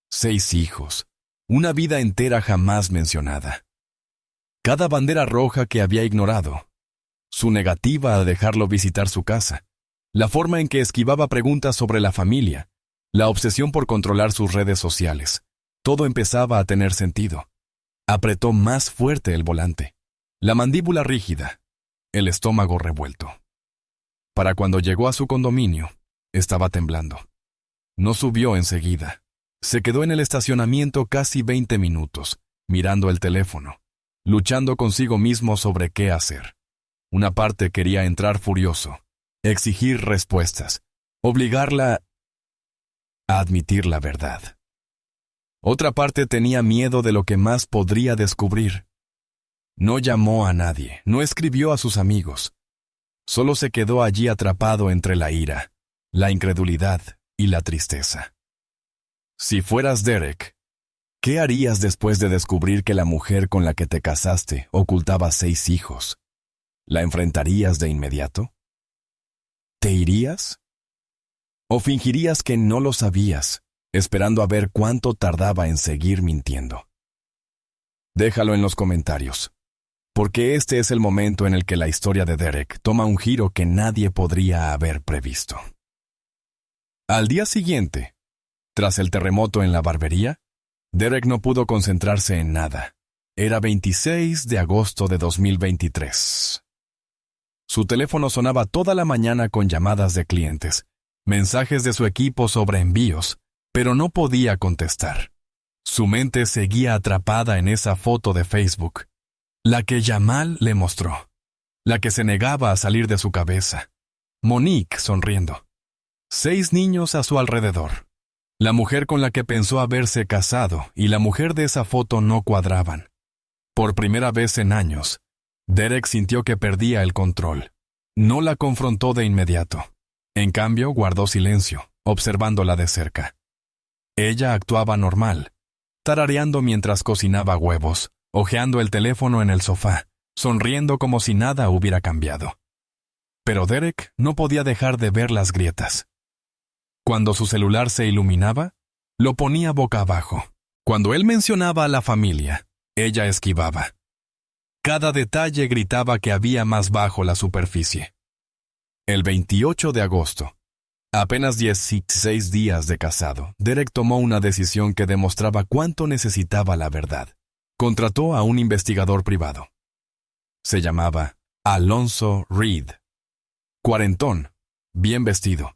6 hijos, una vida entera jamás mencionada. Cada bandera roja que había ignorado, su negativa a dejarlo visitar su casa, la forma en que esquivaba preguntas sobre la familia, la obsesión por controlar sus redes sociales, todo empezaba a tener sentido. Apretó más fuerte el volante, la mandíbula rígida, el estómago revuelto. Para cuando llegó a su condominio, estaba temblando. No subió enseguida. Se quedó en el estacionamiento casi 20 minutos, mirando el teléfono, luchando consigo mismo sobre qué hacer. Una parte quería entrar furioso, exigir respuestas, obligarla a admitir la verdad. Otra parte tenía miedo de lo que más podría descubrir. No llamó a nadie, no escribió a sus amigos. Solo se quedó allí atrapado entre la ira, la incredulidad y la tristeza. Si fueras Derek, ¿qué harías después de descubrir que la mujer con la que te casaste ocultaba 6 hijos? ¿La enfrentarías de inmediato? ¿Te irías? ¿O fingirías que no lo sabías, esperando a ver cuánto tardaba en seguir mintiendo? Déjalo en los comentarios, porque este es el momento en el que la historia de Derek toma un giro que nadie podría haber previsto. Al día siguiente, tras el terremoto en la barbería, Derek no pudo concentrarse en nada. Era 26 de agosto de 2023. Su teléfono sonaba toda la mañana con llamadas de clientes, mensajes de su equipo sobre envíos, pero no podía contestar. Su mente seguía atrapada en esa foto de Facebook, la que Jamal le mostró, la que se negaba a salir de su cabeza. Monique sonriendo. 6 niños a su alrededor. La mujer con la que pensó haberse casado y la mujer de esa foto no cuadraban. Por primera vez en años, Derek sintió que perdía el control. No la confrontó de inmediato. En cambio, guardó silencio, observándola de cerca. Ella actuaba normal, tarareando mientras cocinaba huevos, hojeando el teléfono en el sofá, sonriendo como si nada hubiera cambiado. Pero Derek no podía dejar de ver las grietas. Cuando su celular se iluminaba, lo ponía boca abajo. Cuando él mencionaba a la familia, ella esquivaba. Cada detalle gritaba que había más bajo la superficie. El 28 de agosto, apenas 16 días de casado, Derek tomó una decisión que demostraba cuánto necesitaba la verdad. Contrató a un investigador privado. Se llamaba Alonso Reed. Cuarentón, bien vestido.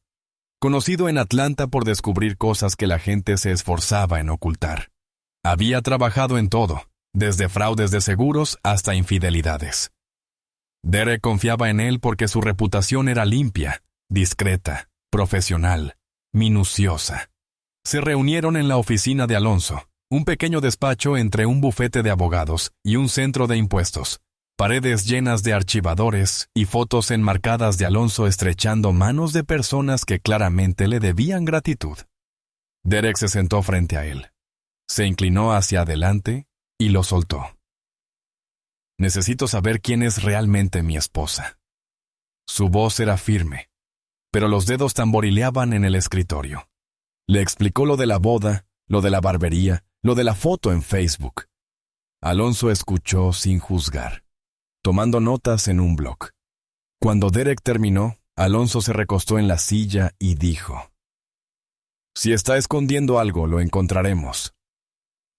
Conocido en Atlanta por descubrir cosas que la gente se esforzaba en ocultar. Había trabajado en todo, desde fraudes de seguros hasta infidelidades. Derek confiaba en él porque su reputación era limpia, discreta, profesional, minuciosa. Se reunieron en la oficina de Alonso, un pequeño despacho entre un bufete de abogados y un centro de impuestos. Paredes llenas de archivadores y fotos enmarcadas de Alonso estrechando manos de personas que claramente le debían gratitud. Derek se sentó frente a él. Se inclinó hacia adelante y lo soltó. Necesito saber quién es realmente mi esposa. Su voz era firme, pero los dedos tamborileaban en el escritorio. Le explicó lo de la boda, lo de la barbería, lo de la foto en Facebook. Alonso escuchó sin juzgar, tomando notas en un blog. Cuando Derek terminó, Alonso se recostó en la silla y dijo: «Si está escondiendo algo, lo encontraremos.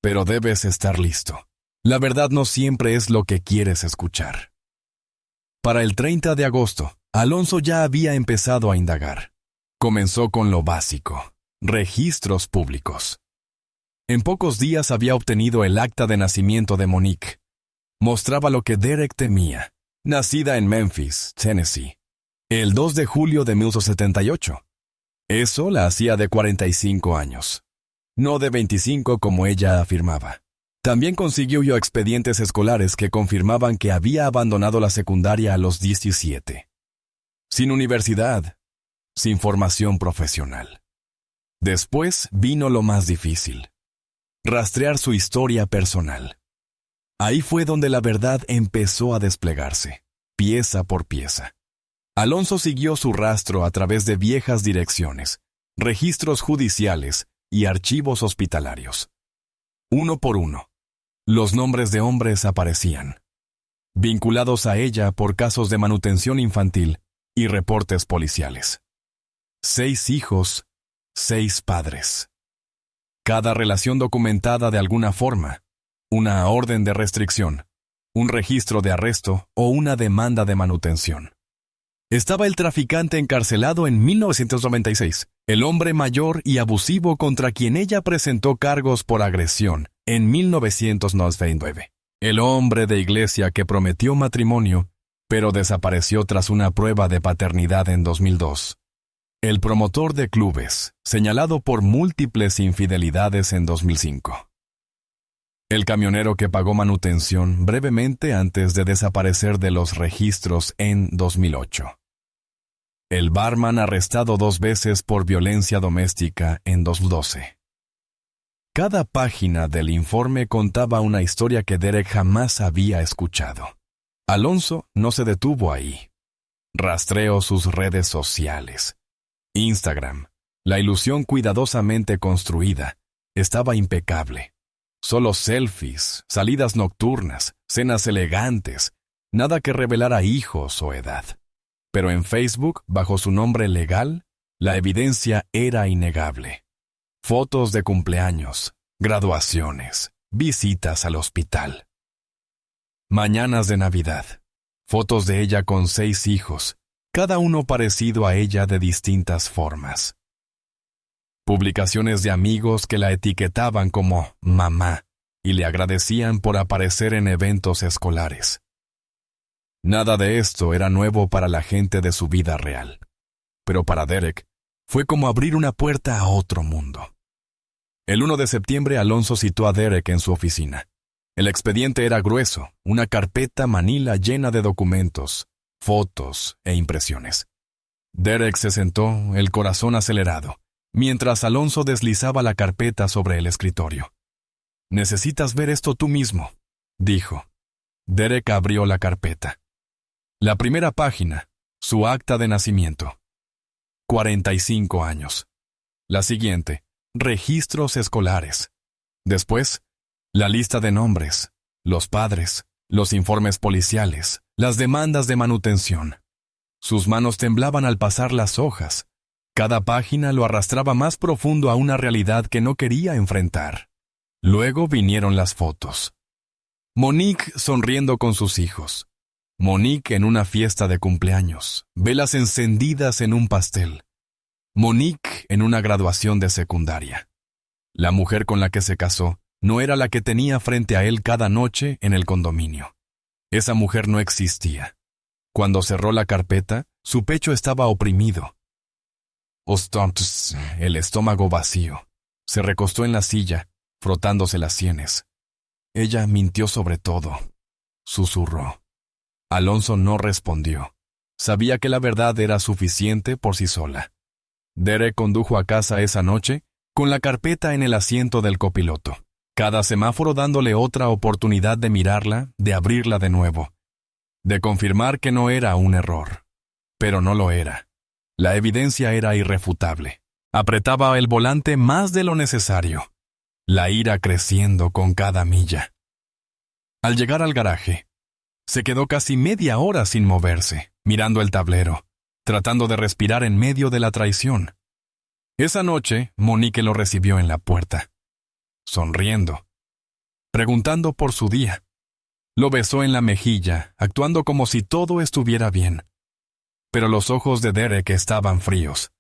Pero debes estar listo. La verdad no siempre es lo que quieres escuchar». Para el 30 de agosto, Alonso ya había empezado a indagar. Comenzó con lo básico: registros públicos. En pocos días había obtenido el acta de nacimiento de Monique. Mostraba lo que Derek temía: nacida en Memphis, Tennessee, el 2 de julio de 1978. Eso la hacía de 45 años, no de 25 como ella afirmaba. También consiguió expedientes escolares que confirmaban que había abandonado la secundaria a los 17. Sin universidad, sin formación profesional. Después vino lo más difícil: rastrear su historia personal. Ahí fue donde la verdad empezó a desplegarse, pieza por pieza. Alonso siguió su rastro a través de viejas direcciones, registros judiciales y archivos hospitalarios. Uno por uno, los nombres de hombres aparecían, vinculados a ella por casos de manutención infantil y reportes policiales. 6 hijos, 6 padres. Cada relación documentada de alguna forma: una orden de restricción, un registro de arresto o una demanda de manutención. Estaba el traficante encarcelado en 1996, el hombre mayor y abusivo contra quien ella presentó cargos por agresión en 1999. El hombre de iglesia que prometió matrimonio, pero desapareció tras una prueba de paternidad en 2002. El promotor de clubes, señalado por múltiples infidelidades en 2005. El camionero que pagó manutención brevemente antes de desaparecer de los registros en 2008. El barman arrestado 2 veces por violencia doméstica en 2012. Cada página del informe contaba una historia que Derek jamás había escuchado. Alonso no se detuvo ahí. Rastreó sus redes sociales. Instagram, la ilusión cuidadosamente construida, estaba impecable. Solo selfies, salidas nocturnas, cenas elegantes, nada que revelara hijos o edad. Pero en Facebook, bajo su nombre legal, la evidencia era innegable. Fotos de cumpleaños, graduaciones, visitas al hospital. Mañanas de Navidad. Fotos de ella con 6 hijos, cada uno parecido a ella de distintas formas. Publicaciones de amigos que la etiquetaban como mamá y le agradecían por aparecer en eventos escolares. Nada de esto era nuevo para la gente de su vida real. Pero para Derek, fue como abrir una puerta a otro mundo. El 1 de septiembre, Alonso citó a Derek en su oficina. El expediente era grueso, una carpeta manila llena de documentos, fotos e impresiones. Derek se sentó, el corazón acelerado, mientras Alonso deslizaba la carpeta sobre el escritorio. «Necesitas ver esto tú mismo», dijo. Derek abrió la carpeta. La primera página, su acta de nacimiento. 45 años. La siguiente, registros escolares. Después, la lista de nombres, los padres, los informes policiales, las demandas de manutención. Sus manos temblaban al pasar las hojas. Cada página lo arrastraba más profundo a una realidad que no quería enfrentar. Luego vinieron las fotos. Monique sonriendo con sus hijos. Monique en una fiesta de cumpleaños, velas encendidas en un pastel. Monique en una graduación de secundaria. La mujer con la que se casó no era la que tenía frente a él cada noche en el condominio. Esa mujer no existía. Cuando cerró la carpeta, su pecho estaba oprimido. El estómago vacío. Se recostó en la silla, frotándose las sienes. Ella mintió sobre todo. Susurró. Alonso no respondió. Sabía que la verdad era suficiente por sí sola. Derek condujo a casa esa noche con la carpeta en el asiento del copiloto. Cada semáforo dándole otra oportunidad de mirarla, de abrirla de nuevo. De confirmar que no era un error. Pero no lo era. La evidencia era irrefutable. Apretaba el volante más de lo necesario. la ira creciendo con cada milla. Al llegar al garaje, se quedó casi media hora sin moverse, mirando el tablero, tratando de respirar en medio de la traición. Esa noche, Monique lo recibió en la puerta, sonriendo, preguntando por su día. Lo besó en la mejilla, actuando como si todo estuviera bien. Pero los ojos de Derek estaban fríos.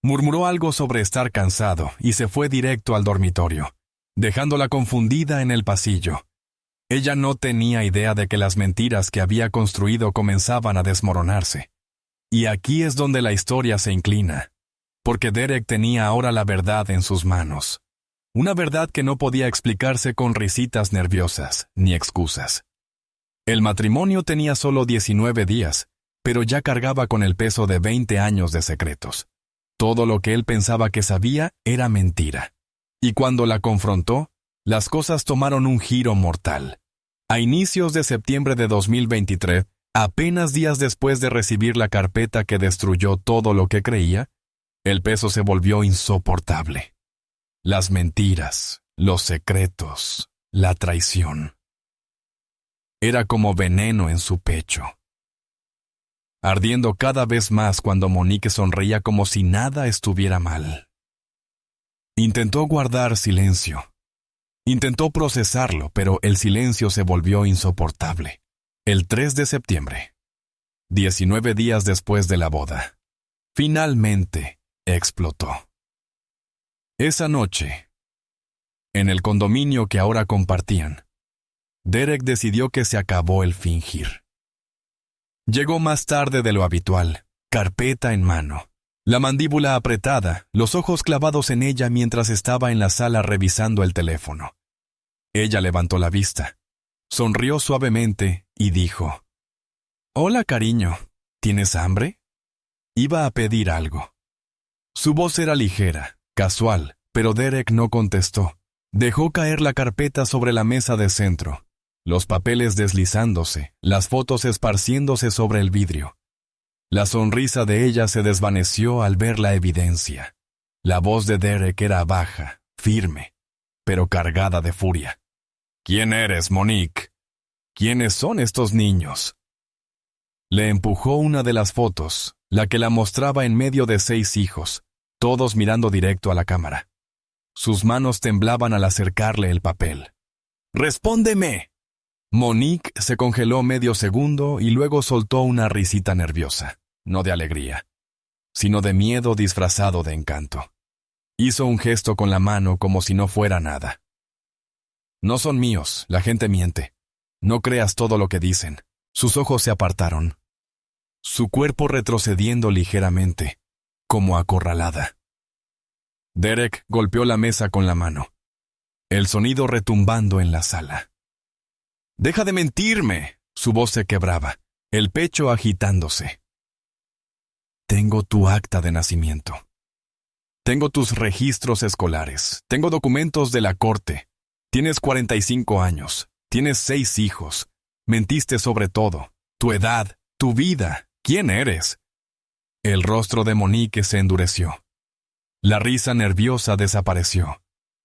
Murmuró algo sobre estar cansado y se fue directo al dormitorio, dejándola confundida en el pasillo. Ella no tenía idea de que las mentiras que había construido comenzaban a desmoronarse. Y aquí es donde la historia se inclina, porque Derek tenía ahora la verdad en sus manos. Una verdad que no podía explicarse con risitas nerviosas ni excusas. El matrimonio tenía solo 19 días, pero ya cargaba con el peso de 20 años de secretos. Todo lo que él pensaba que sabía era mentira. Y cuando la confrontó, las cosas tomaron un giro mortal. A inicios de septiembre de 2023, apenas días después de recibir la carpeta que destruyó todo lo que creía, el peso se volvió insoportable. Las mentiras, los secretos, la traición. Era como veneno en su pecho, ardiendo cada vez más cuando Monique sonreía como si nada estuviera mal. Intentó guardar silencio. Intentó procesarlo, pero el silencio se volvió insoportable. El 3 de septiembre, 19 días después de la boda, finalmente explotó. Esa noche, en el condominio que ahora compartían, Derek decidió que se acabó el fingir. Llegó más tarde de lo habitual, carpeta en mano, la mandíbula apretada, los ojos clavados en ella mientras estaba en la sala revisando el teléfono. Ella levantó la vista, sonrió suavemente y dijo: «Hola, cariño, ¿tienes hambre?» Iba a pedir algo. Su voz era ligera, casual, pero Derek no contestó. Dejó caer la carpeta sobre la mesa de centro, los papeles deslizándose, las fotos esparciéndose sobre el vidrio. La sonrisa de ella se desvaneció al ver la evidencia. La voz de Derek era baja, firme, pero cargada de furia. «¿Quién eres, Monique? ¿Quiénes son estos niños?» Le empujó una de las fotos, la que la mostraba en medio de 6 hijos, todos mirando directo a la cámara. Sus manos temblaban al acercarle el papel. «¡Respóndeme!» Monique se congeló medio segundo y luego soltó una risita nerviosa, no de alegría, sino de miedo disfrazado de encanto. Hizo un gesto con la mano como si no fuera nada. «No son míos, la gente miente. No creas todo lo que dicen». Sus ojos se apartaron, su cuerpo retrocediendo ligeramente, como acorralada. Derek golpeó la mesa con la mano, el sonido retumbando en la sala. «¡Deja de mentirme!» Su voz se quebraba, el pecho agitándose. «Tengo tu acta de nacimiento. Tengo tus registros escolares. Tengo documentos de la corte. Tienes 45 años. Tienes 6 hijos. Mentiste sobre todo. Tu edad, tu vida. ¿Quién eres?» El rostro de Monique se endureció. La risa nerviosa desapareció,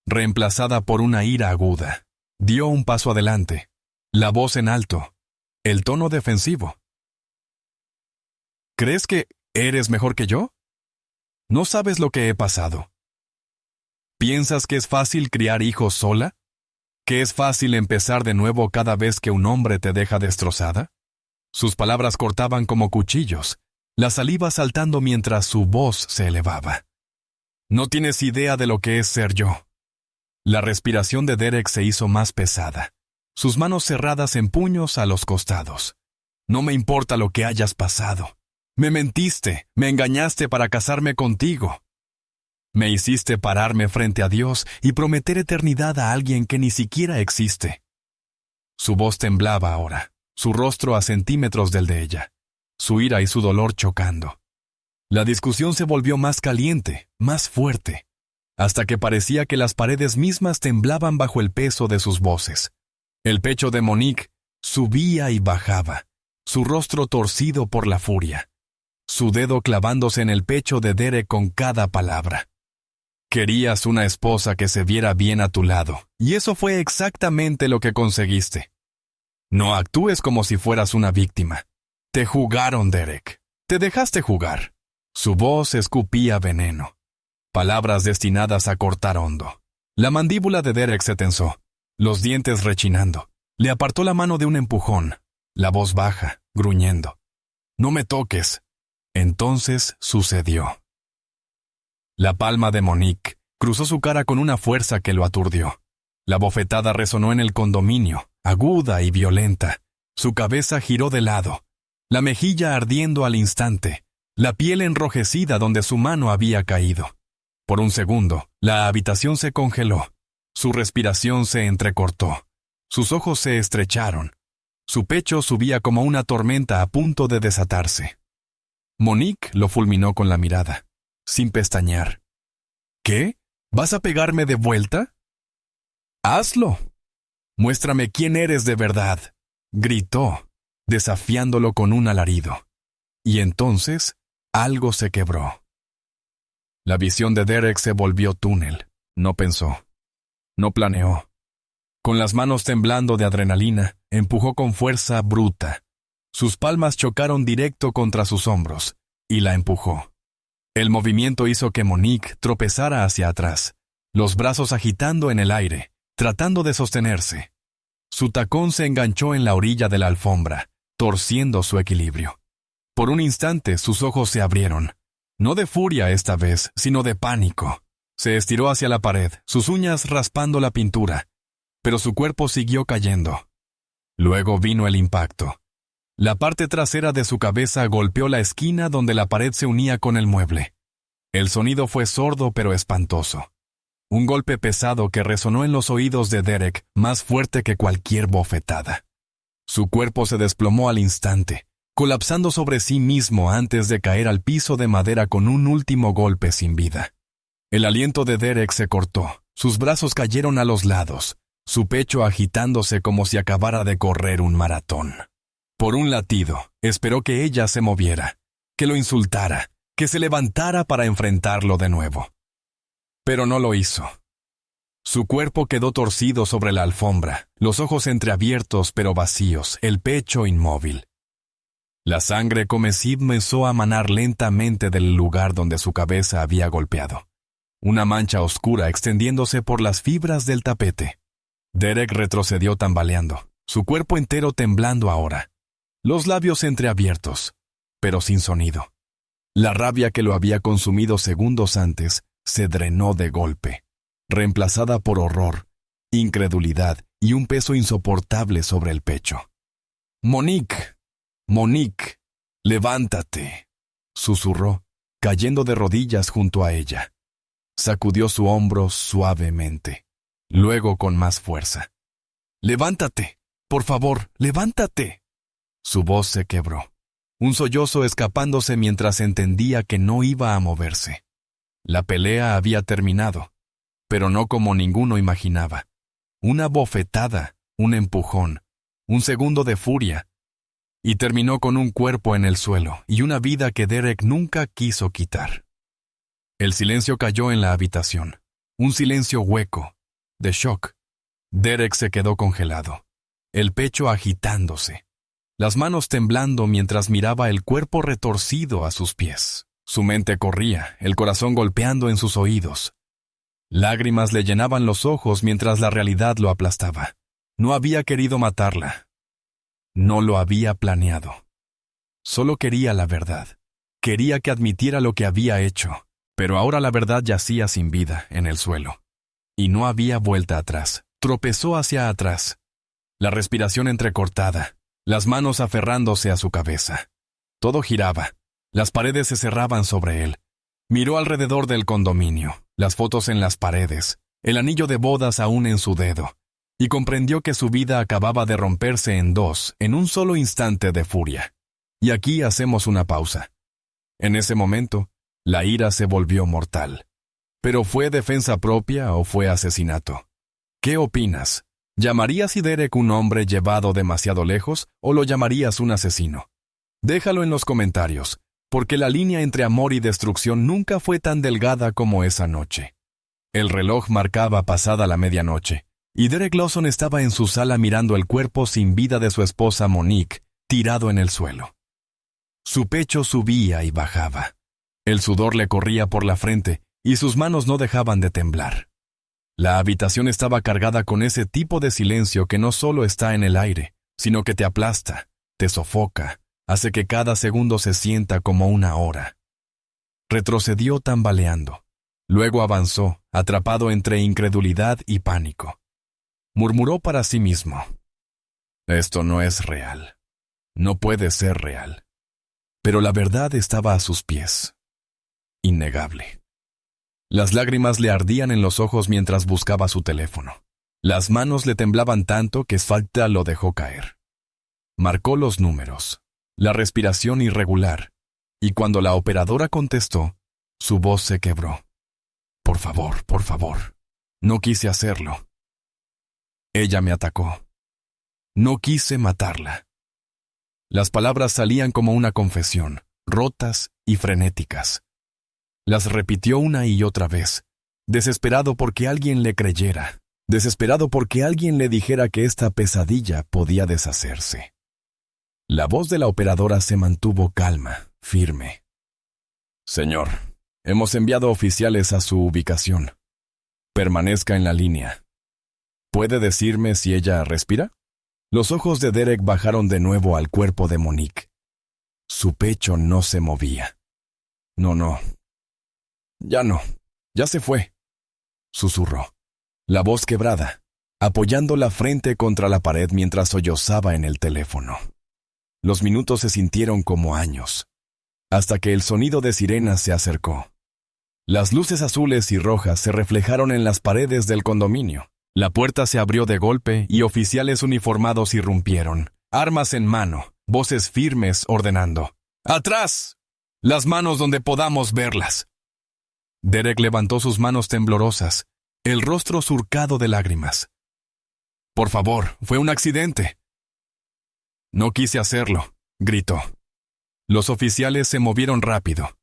reemplazada por una ira aguda. Dio un paso adelante, la voz en alto, el tono defensivo. «¿Crees que eres mejor que yo? No sabes lo que he pasado. ¿Piensas que es fácil criar hijos sola? ¿Que es fácil empezar de nuevo cada vez que un hombre te deja destrozada?» Sus palabras cortaban como cuchillos, la saliva saltando mientras su voz se elevaba. «No tienes idea de lo que es ser yo». La respiración de Derek se hizo más pesada, sus manos cerradas en puños a los costados. «No me importa lo que hayas pasado. Me mentiste, me engañaste para casarme contigo. Me hiciste pararme frente a Dios y prometer eternidad a alguien que ni siquiera existe». Su voz temblaba ahora, su rostro a centímetros del de ella, su ira y su dolor chocando. La discusión se volvió más caliente, más fuerte, hasta que parecía que las paredes mismas temblaban bajo el peso de sus voces. El pecho de Monique subía y bajaba, su rostro torcido por la furia, su dedo clavándose en el pecho de Derek con cada palabra. Querías una esposa que se viera bien a tu lado, y eso fue exactamente lo que conseguiste. No actúes como si fueras una víctima. Te jugaron, Derek. Te dejaste jugar. Su voz escupía veneno. Palabras destinadas a cortar hondo. La mandíbula de Derek se tensó, los dientes rechinando. Le apartó la mano de un empujón, la voz baja, gruñendo. «No me toques». Entonces sucedió. La palma de Monique cruzó su cara con una fuerza que lo aturdió. La bofetada resonó en el condominio, aguda y violenta. Su cabeza giró de lado, la mejilla ardiendo al instante, la piel enrojecida donde su mano había caído. Por un segundo, la habitación se congeló. Su respiración se entrecortó. Sus ojos se estrecharon. Su pecho subía como una tormenta a punto de desatarse. Monique lo fulminó con la mirada, sin pestañear. «¿Qué? ¿Vas a pegarme de vuelta?» «Hazlo. Muéstrame quién eres de verdad», gritó, desafiándolo con un alarido. Y entonces, algo se quebró. La visión de Derek se volvió túnel. No pensó. No planeó. Con las manos temblando de adrenalina, empujó con fuerza bruta. Sus palmas chocaron directo contra sus hombros, y la empujó. El movimiento hizo que Monique tropezara hacia atrás, los brazos agitando en el aire, tratando de sostenerse. Su tacón se enganchó en la orilla de la alfombra, torciendo su equilibrio. Por un instante sus ojos se abrieron, no de furia esta vez, sino de pánico. Se estiró hacia la pared, sus uñas raspando la pintura, pero su cuerpo siguió cayendo. Luego vino el impacto. La parte trasera de su cabeza golpeó la esquina donde la pared se unía con el mueble. El sonido fue sordo pero espantoso. Un golpe pesado que resonó en los oídos de Derek más fuerte que cualquier bofetada. Su cuerpo se desplomó al instante, colapsando sobre sí mismo antes de caer al piso de madera con un último golpe sin vida. El aliento de Derek se cortó, sus brazos cayeron a los lados, su pecho agitándose como si acabara de correr un maratón. Por un latido, esperó que ella se moviera, que lo insultara, que se levantara para enfrentarlo de nuevo. Pero no lo hizo. Su cuerpo quedó torcido sobre la alfombra, los ojos entreabiertos pero vacíos, el pecho inmóvil. La sangre comenzó a manar lentamente del lugar donde su cabeza había golpeado. Una mancha oscura extendiéndose por las fibras del tapete. Derek retrocedió tambaleando, su cuerpo entero temblando ahora. Los labios entreabiertos, pero sin sonido. La rabia que lo había consumido segundos antes se drenó de golpe, reemplazada por horror, incredulidad y un peso insoportable sobre el pecho. «Monique, Monique, levántate», susurró, cayendo de rodillas junto a ella. Sacudió su hombro suavemente, luego con más fuerza. «Levántate, por favor, levántate». Su voz se quebró, un sollozo escapándose mientras entendía que no iba a moverse. La pelea había terminado, pero no como ninguno imaginaba. Una bofetada, un empujón, un segundo de furia, y terminó con un cuerpo en el suelo y una vida que Derek nunca quiso quitar. El silencio cayó en la habitación, un silencio hueco, de shock. Derek se quedó congelado, el pecho agitándose, las manos temblando mientras miraba el cuerpo retorcido a sus pies. Su mente corría, el corazón golpeando en sus oídos. Lágrimas le llenaban los ojos mientras la realidad lo aplastaba. No había querido matarla. No lo había planeado. Solo quería la verdad. Quería que admitiera lo que había hecho. Pero ahora la verdad yacía sin vida en el suelo. Y no había vuelta atrás. Tropezó hacia atrás. La respiración entrecortada, las manos aferrándose a su cabeza. Todo giraba. Las paredes se cerraban sobre él. Miró alrededor del condominio, las fotos en las paredes, el anillo de bodas aún en su dedo, y comprendió que su vida acababa de romperse en dos en un solo instante de furia. Y aquí hacemos una pausa. En ese momento, la ira se volvió mortal. ¿Pero fue defensa propia o fue asesinato? ¿Qué opinas? ¿Llamarías a Derek un hombre llevado demasiado lejos o lo llamarías un asesino? Déjalo en los comentarios, porque la línea entre amor y destrucción nunca fue tan delgada como esa noche. El reloj marcaba pasada la medianoche, y Derek Lawson estaba en su sala mirando el cuerpo sin vida de su esposa Monique, tirado en el suelo. Su pecho subía y bajaba. El sudor le corría por la frente, y sus manos no dejaban de temblar. La habitación estaba cargada con ese tipo de silencio que no solo está en el aire, sino que te aplasta, te sofoca, hace que cada segundo se sienta como una hora. Retrocedió tambaleando. Luego avanzó, atrapado entre incredulidad y pánico. Murmuró para sí mismo: «Esto no es real. No puede ser real». Pero la verdad estaba a sus pies. Innegable. Las lágrimas le ardían en los ojos mientras buscaba su teléfono. Las manos le temblaban tanto que Svalda lo dejó caer. Marcó los números, la respiración irregular, y cuando la operadora contestó, su voz se quebró. Por favor. No quise hacerlo. Ella me atacó. No quise matarla». Las palabras salían como una confesión, rotas y frenéticas. Las repitió una y otra vez, desesperado porque alguien le creyera, desesperado porque alguien le dijera que esta pesadilla podía deshacerse. La voz de la operadora se mantuvo calma, firme. «Señor, hemos enviado oficiales a su ubicación. Permanezca en la línea. ¿Puede decirme si ella respira?» Los ojos de Derek bajaron de nuevo al cuerpo de Monique. Su pecho no se movía. No. Ya se fue», susurró, la voz quebrada, apoyando la frente contra la pared mientras sollozaba en el teléfono. Los minutos se sintieron como años, hasta que el sonido de sirenas se acercó. Las luces azules y rojas se reflejaron en las paredes del condominio. La puerta se abrió de golpe y oficiales uniformados irrumpieron, armas en mano, voces firmes ordenando: «¡Atrás! Las manos donde podamos verlas». Derek levantó sus manos temblorosas, el rostro surcado de lágrimas. «Por favor, fue un accidente». «No quise hacerlo», gritó. Los oficiales se movieron rápido.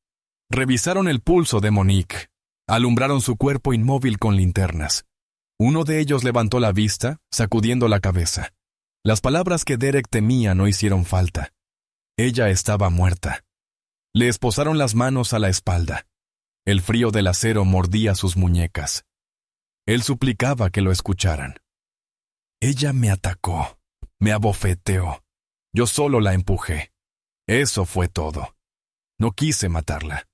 Revisaron el pulso de Monique. Alumbraron su cuerpo inmóvil con linternas. Uno de ellos levantó la vista, sacudiendo la cabeza. Las palabras que Derek temía no hicieron falta. Ella estaba muerta. Le esposaron las manos a la espalda. El frío del acero mordía sus muñecas. Él suplicaba que lo escucharan. «Ella me atacó, me abofeteó. Yo solo la empujé. Eso fue todo. No quise matarla».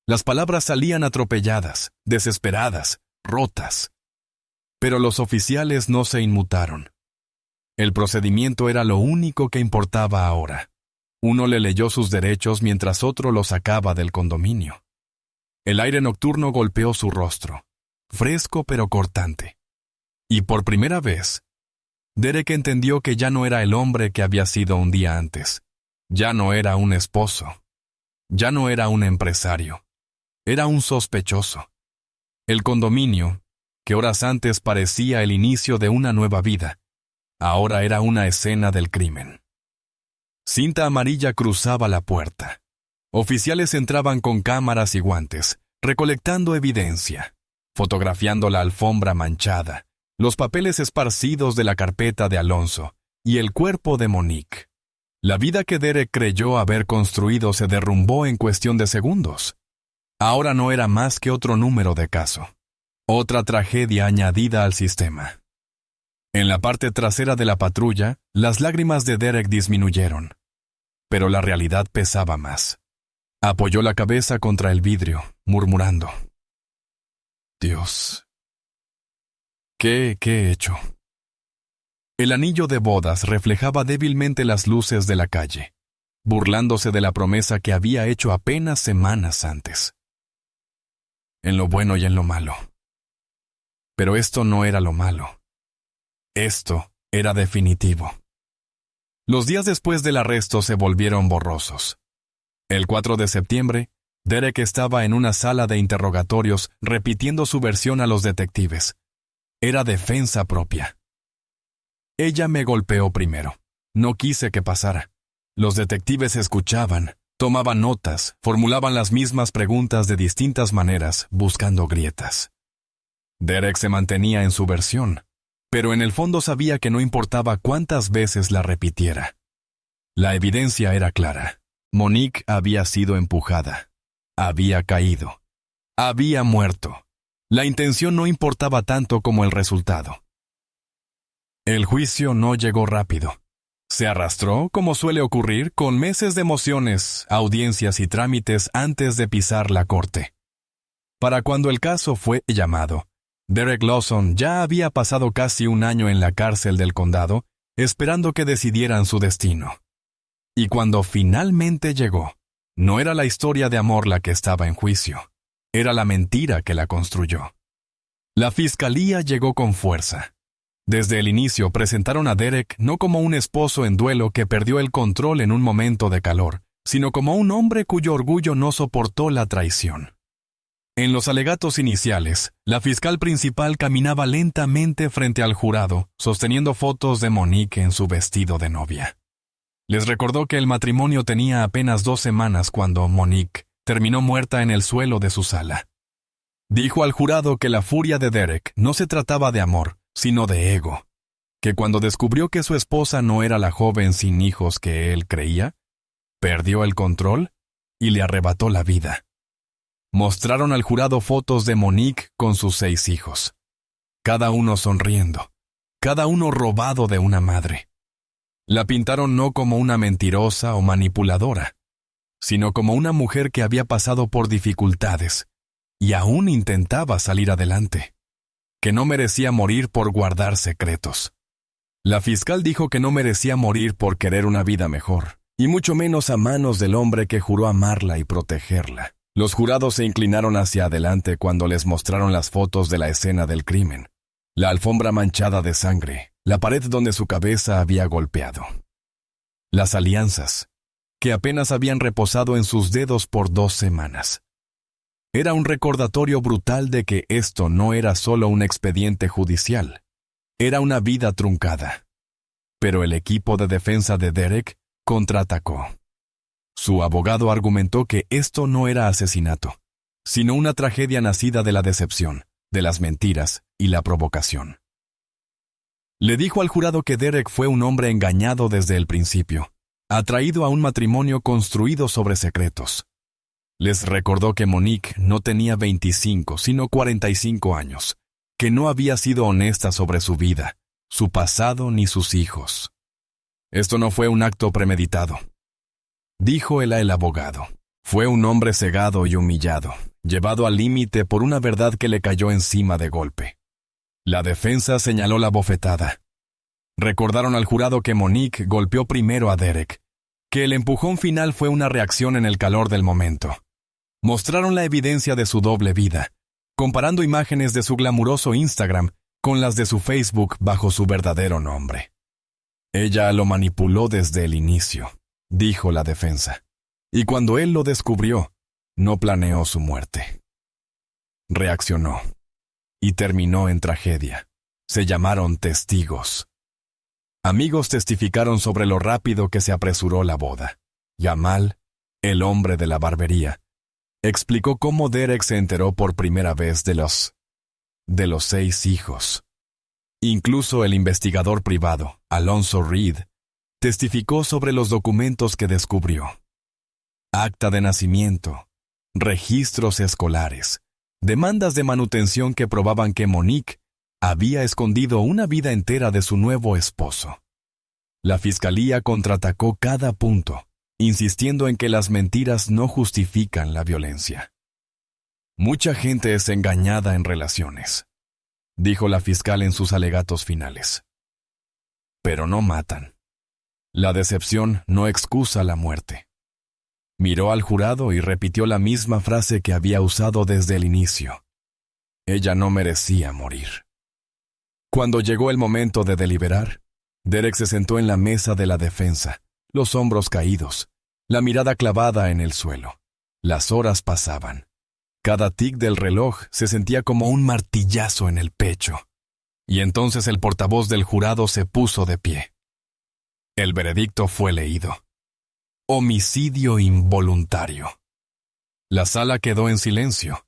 Las palabras salían atropelladas, desesperadas, rotas. Pero los oficiales no se inmutaron. El procedimiento era lo único que importaba ahora. Uno le leyó sus derechos mientras otro lo sacaba del condominio. El aire nocturno golpeó su rostro, fresco pero cortante. Y por primera vez, Derek entendió que ya no era el hombre que había sido un día antes. Ya no era un esposo. Ya no era un empresario. Era un sospechoso. El condominio, que horas antes parecía el inicio de una nueva vida, ahora era una escena del crimen. Cinta amarilla cruzaba la puerta. Oficiales entraban con cámaras y guantes, recolectando evidencia, fotografiando la alfombra manchada, los papeles esparcidos de la carpeta de Alonso y el cuerpo de Monique. La vida que Derek creyó haber construido se derrumbó en cuestión de segundos. Ahora no era más que otro número de caso. Otra tragedia añadida al sistema. En la parte trasera de la patrulla, las lágrimas de Derek disminuyeron. Pero la realidad pesaba más. Apoyó la cabeza contra el vidrio, murmurando: «Dios, ¿qué he hecho?». El anillo de bodas reflejaba débilmente las luces de la calle, burlándose de la promesa que había hecho apenas semanas antes. En lo bueno y en lo malo. Pero esto no era lo malo. Esto era definitivo. Los días después del arresto se volvieron borrosos. El 4 de septiembre, Derek estaba en una sala de interrogatorios repitiendo su versión a los detectives. Era defensa propia. «Ella me golpeó primero. No quise que pasara. Los detectives escuchaban, tomaban notas, formulaban las mismas preguntas de distintas maneras, buscando grietas. Derek se mantenía en su versión, pero en el fondo sabía que no importaba cuántas veces la repitiera. La evidencia era clara. Monique había sido empujada, había caído, había muerto. La intención no importaba tanto como el resultado. El juicio no llegó rápido. Se arrastró, como suele ocurrir, con meses de emociones, audiencias y trámites antes de pisar la corte. Para cuando el caso fue llamado, Derek Lawson ya había pasado casi un año en la cárcel del condado, esperando que decidieran su destino. Y cuando finalmente llegó, no era la historia de amor la que estaba en juicio, era la mentira que la construyó. La fiscalía llegó con fuerza. Desde el inicio presentaron a Derek no como un esposo en duelo que perdió el control en un momento de calor, sino como un hombre cuyo orgullo no soportó la traición. En los alegatos iniciales, la fiscal principal caminaba lentamente frente al jurado, sosteniendo fotos de Monique en su vestido de novia. Les recordó que el matrimonio tenía apenas 2 semanas cuando Monique terminó muerta en el suelo de su sala. Dijo al jurado que la furia de Derek no se trataba de amor, sino de ego, que cuando descubrió que su esposa no era la joven sin hijos que él creía, perdió el control y le arrebató la vida. Mostraron al jurado fotos de Monique con sus 6 hijos, cada uno sonriendo, cada uno robado de una madre. La pintaron no como una mentirosa o manipuladora, sino como una mujer que había pasado por dificultades y aún intentaba salir adelante, que no merecía morir por guardar secretos. La fiscal dijo que no merecía morir por querer una vida mejor, y mucho menos a manos del hombre que juró amarla y protegerla. Los jurados se inclinaron hacia adelante cuando les mostraron las fotos de la escena del crimen, la alfombra manchada de sangre, la pared donde su cabeza había golpeado. Las alianzas, que apenas habían reposado en sus dedos por 2 semanas. Era un recordatorio brutal de que esto no era solo un expediente judicial, era una vida truncada. Pero el equipo de defensa de Derek contraatacó. Su abogado argumentó que esto no era asesinato, sino una tragedia nacida de la decepción, de las mentiras y la provocación. Le dijo al jurado que Derek fue un hombre engañado desde el principio, atraído a un matrimonio construido sobre secretos. Les recordó que Monique no tenía 25, sino 45 años, que no había sido honesta sobre su vida, su pasado ni sus hijos. Esto no fue un acto premeditado, dijo el abogado. Fue un hombre cegado y humillado, llevado al límite por una verdad que le cayó encima de golpe. La defensa señaló la bofetada. Recordaron al jurado que Monique golpeó primero a Derek, que el empujón final fue una reacción en el calor del momento. Mostraron la evidencia de su doble vida, comparando imágenes de su glamuroso Instagram con las de su Facebook bajo su verdadero nombre. Ella lo manipuló desde el inicio, dijo la defensa, y cuando él lo descubrió, no planeó su muerte. Reaccionó, y terminó en tragedia. Se llamaron testigos. Amigos testificaron sobre lo rápido que se apresuró la boda. Jamal, el hombre de la barbería, explicó cómo Derek se enteró por primera vez de los 6 hijos. Incluso el investigador privado, Alonso Reed, testificó sobre los documentos que descubrió. Acta de nacimiento, registros escolares, demandas de manutención que probaban que Monique había escondido una vida entera de su nuevo esposo. La fiscalía contraatacó cada punto, insistiendo en que las mentiras no justifican la violencia. Mucha gente es engañada en relaciones, dijo la fiscal en sus alegatos finales. Pero no matan. La decepción no excusa la muerte. Miró al jurado y repitió la misma frase que había usado desde el inicio. Ella no merecía morir. Cuando llegó el momento de deliberar, Derek se sentó en la mesa de la defensa, los hombros caídos, la mirada clavada en el suelo. Las horas pasaban. Cada tic del reloj se sentía como un martillazo en el pecho. Y entonces el portavoz del jurado se puso de pie. El veredicto fue leído. Homicidio involuntario. La sala quedó en silencio.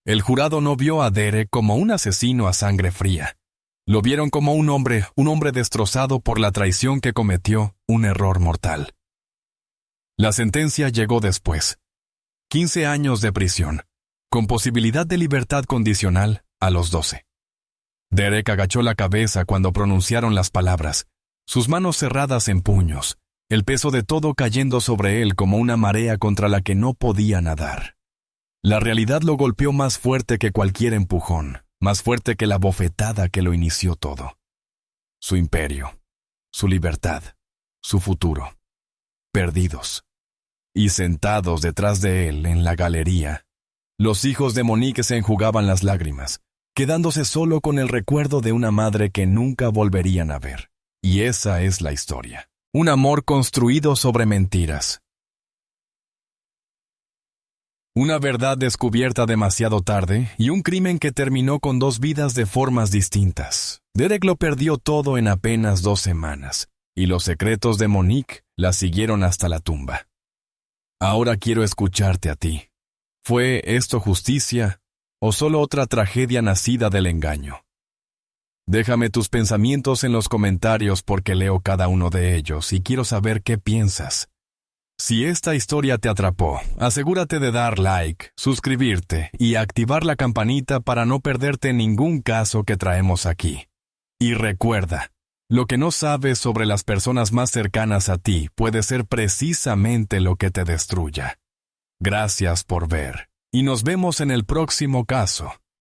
El jurado no vio a Derek como un asesino a sangre fría. Lo vieron como un hombre destrozado por la traición que cometió, un error mortal. La sentencia llegó después. 15 años de prisión, con posibilidad de libertad condicional a los 12. Derek agachó la cabeza cuando pronunciaron las palabras, sus manos cerradas en puños, el peso de todo cayendo sobre él como una marea contra la que no podía nadar. La realidad lo golpeó más fuerte que cualquier empujón, más fuerte que la bofetada que lo inició todo. Su imperio, su libertad, su futuro. Perdidos. Y sentados detrás de él en la galería, los hijos de Monique se enjugaban las lágrimas, quedándose solo con el recuerdo de una madre que nunca volverían a ver. Y esa es la historia. Un amor construido sobre mentiras. Una verdad descubierta demasiado tarde y un crimen que terminó con 2 vidas de formas distintas. Derek lo perdió todo en apenas 2 semanas, y los secretos de Monique la siguieron hasta la tumba. Ahora quiero escucharte a ti. ¿Fue esto justicia o solo otra tragedia nacida del engaño? Déjame tus pensamientos en los comentarios porque leo cada uno de ellos y quiero saber qué piensas. Si esta historia te atrapó, asegúrate de dar like, suscribirte y activar la campanita para no perderte ningún caso que traemos aquí. Y recuerda, lo que no sabes sobre las personas más cercanas a ti puede ser precisamente lo que te destruya. Gracias por ver, y nos vemos en el próximo caso.